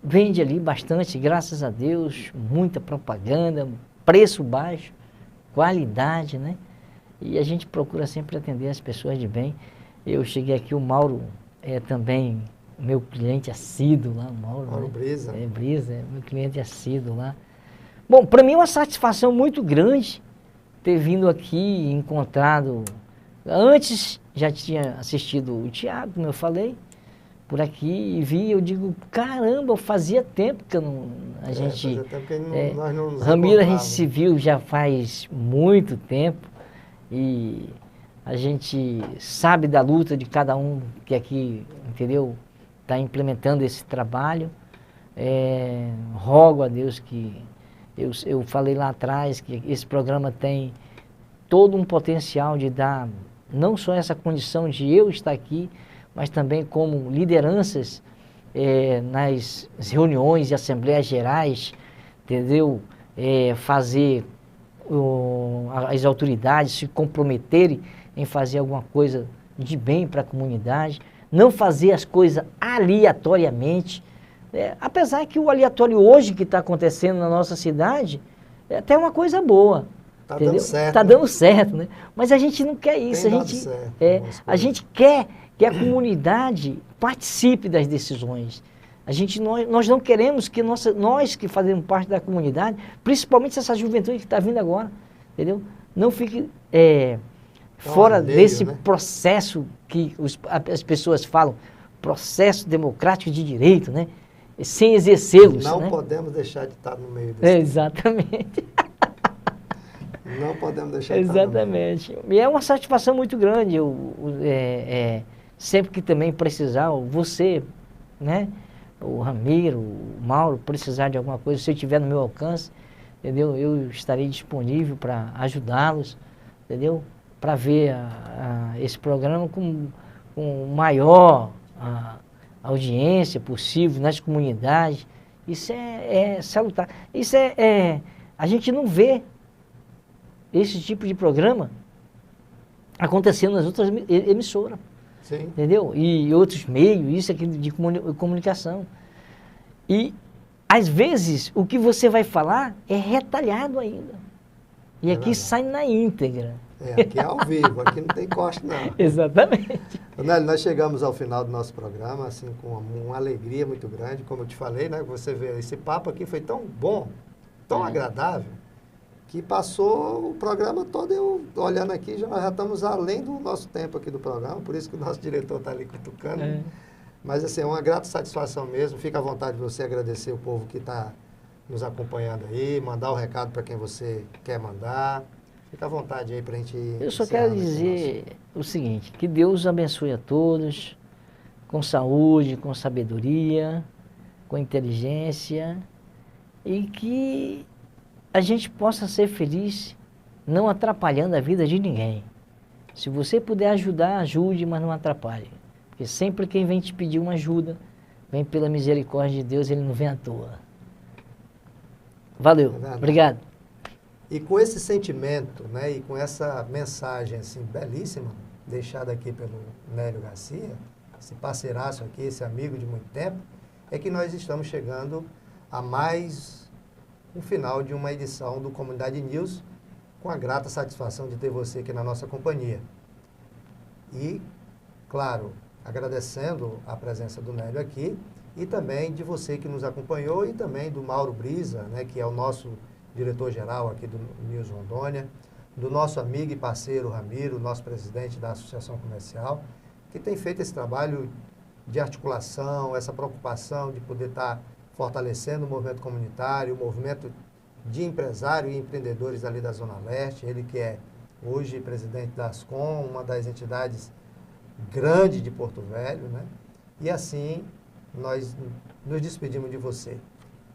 vende ali bastante, graças a Deus, muita propaganda, preço baixo, qualidade, né? E a gente procura sempre atender as pessoas de bem. Eu cheguei aqui, o Mauro é também meu cliente assíduo lá, o Mauro, Mauro né? Brisa. Brisa, é meu cliente assíduo lá. Bom, para mim é uma satisfação muito grande ter vindo aqui e encontrado. Antes já tinha assistido o Thiago, como eu falei, por aqui, e vi, eu digo, caramba, fazia tempo que eu não, a gente... Fazia tempo que nós não nos Ramiro, a gente encontrávamos. se viu já faz muito tempo e a gente sabe da luta de cada um que aqui, entendeu, está implementando esse trabalho. Rogo a Deus que... Eu falei lá atrás que esse programa tem todo um potencial de dar não só essa condição de eu estar aqui, mas também como lideranças nas reuniões e assembleias gerais, entendeu? Fazer as autoridades se comprometerem em fazer alguma coisa de bem para a comunidade, não fazer as coisas aleatoriamente. Apesar que o aleatório hoje que está acontecendo na nossa cidade é até uma coisa boa. Está dando certo. Está dando certo, né? Mas a gente não quer isso. A gente quer que a comunidade participe das decisões. Nós não queremos que nós que fazemos parte da comunidade, principalmente essa juventude que está vindo agora, entendeu? Não fique fora desse processo que as pessoas falam, processo democrático de direito, né? Sem exercê-los. Não podemos deixar de estar no meio desse. Exatamente. Não podemos deixar de estar no meio. Exatamente. E é uma satisfação muito grande. Sempre que também precisar, você, né? O Ramiro, o Mauro, precisar de alguma coisa, se eu estiver no meu alcance, entendeu? Eu estarei disponível para ajudá-los, entendeu? Para ver esse programa com maior audiência possível nas comunidades. Isso é salutar. Isso a gente não vê esse tipo de programa acontecendo nas outras emissoras. Sim. Entendeu? E outros meios, isso aqui de comunicação. E, às vezes, o que você vai falar é retalhado ainda. E aqui sai na íntegra. Aqui é ao vivo, aqui não tem corte, não. Exatamente. Nélio, nós chegamos ao final do nosso programa, assim, com uma alegria muito grande, como eu te falei, né? Você vê, esse papo aqui foi tão bom, tão agradável, que passou o programa todo, eu olhando aqui, nós já estamos além do nosso tempo aqui do programa, por isso que o nosso diretor está ali cutucando. Mas, assim, é uma grata satisfação mesmo. Fica à vontade de você agradecer o povo que está nos acompanhando aí, mandar o recado para quem você quer mandar. Fica à vontade aí para a gente... Eu só quero dizer o seguinte, que Deus abençoe a todos, com saúde, com sabedoria, com inteligência, e que a gente possa ser feliz, não atrapalhando a vida de ninguém. Se você puder ajudar, ajude, mas não atrapalhe. Porque sempre quem vem te pedir uma ajuda, vem pela misericórdia de Deus, ele não vem à toa. Valeu, obrigado. E com esse sentimento, né, e com essa mensagem assim, belíssima, deixada aqui pelo Nélio Garcia, esse parceiraço aqui, esse amigo de muito tempo, é que nós estamos chegando a mais um final de uma edição do Comunidade News, com a grata satisfação de ter você aqui na nossa companhia. E, claro, agradecendo a presença do Nélio aqui, e também de você que nos acompanhou, e também do Mauro Brisa, né, que é o nosso diretor-geral aqui do News Rondônia, do nosso amigo e parceiro Ramiro, nosso presidente da Associação Comercial, que tem feito esse trabalho de articulação, essa preocupação de poder estar fortalecendo o movimento comunitário, o movimento de empresários e empreendedores ali da Zona Leste, ele que é hoje presidente da Ascom, uma das entidades grandes de Porto Velho, né? E assim, nós nos despedimos de você,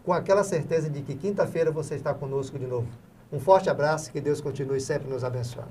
com aquela certeza de que quinta-feira você está conosco de novo. Um forte abraço e que Deus continue sempre nos abençoando.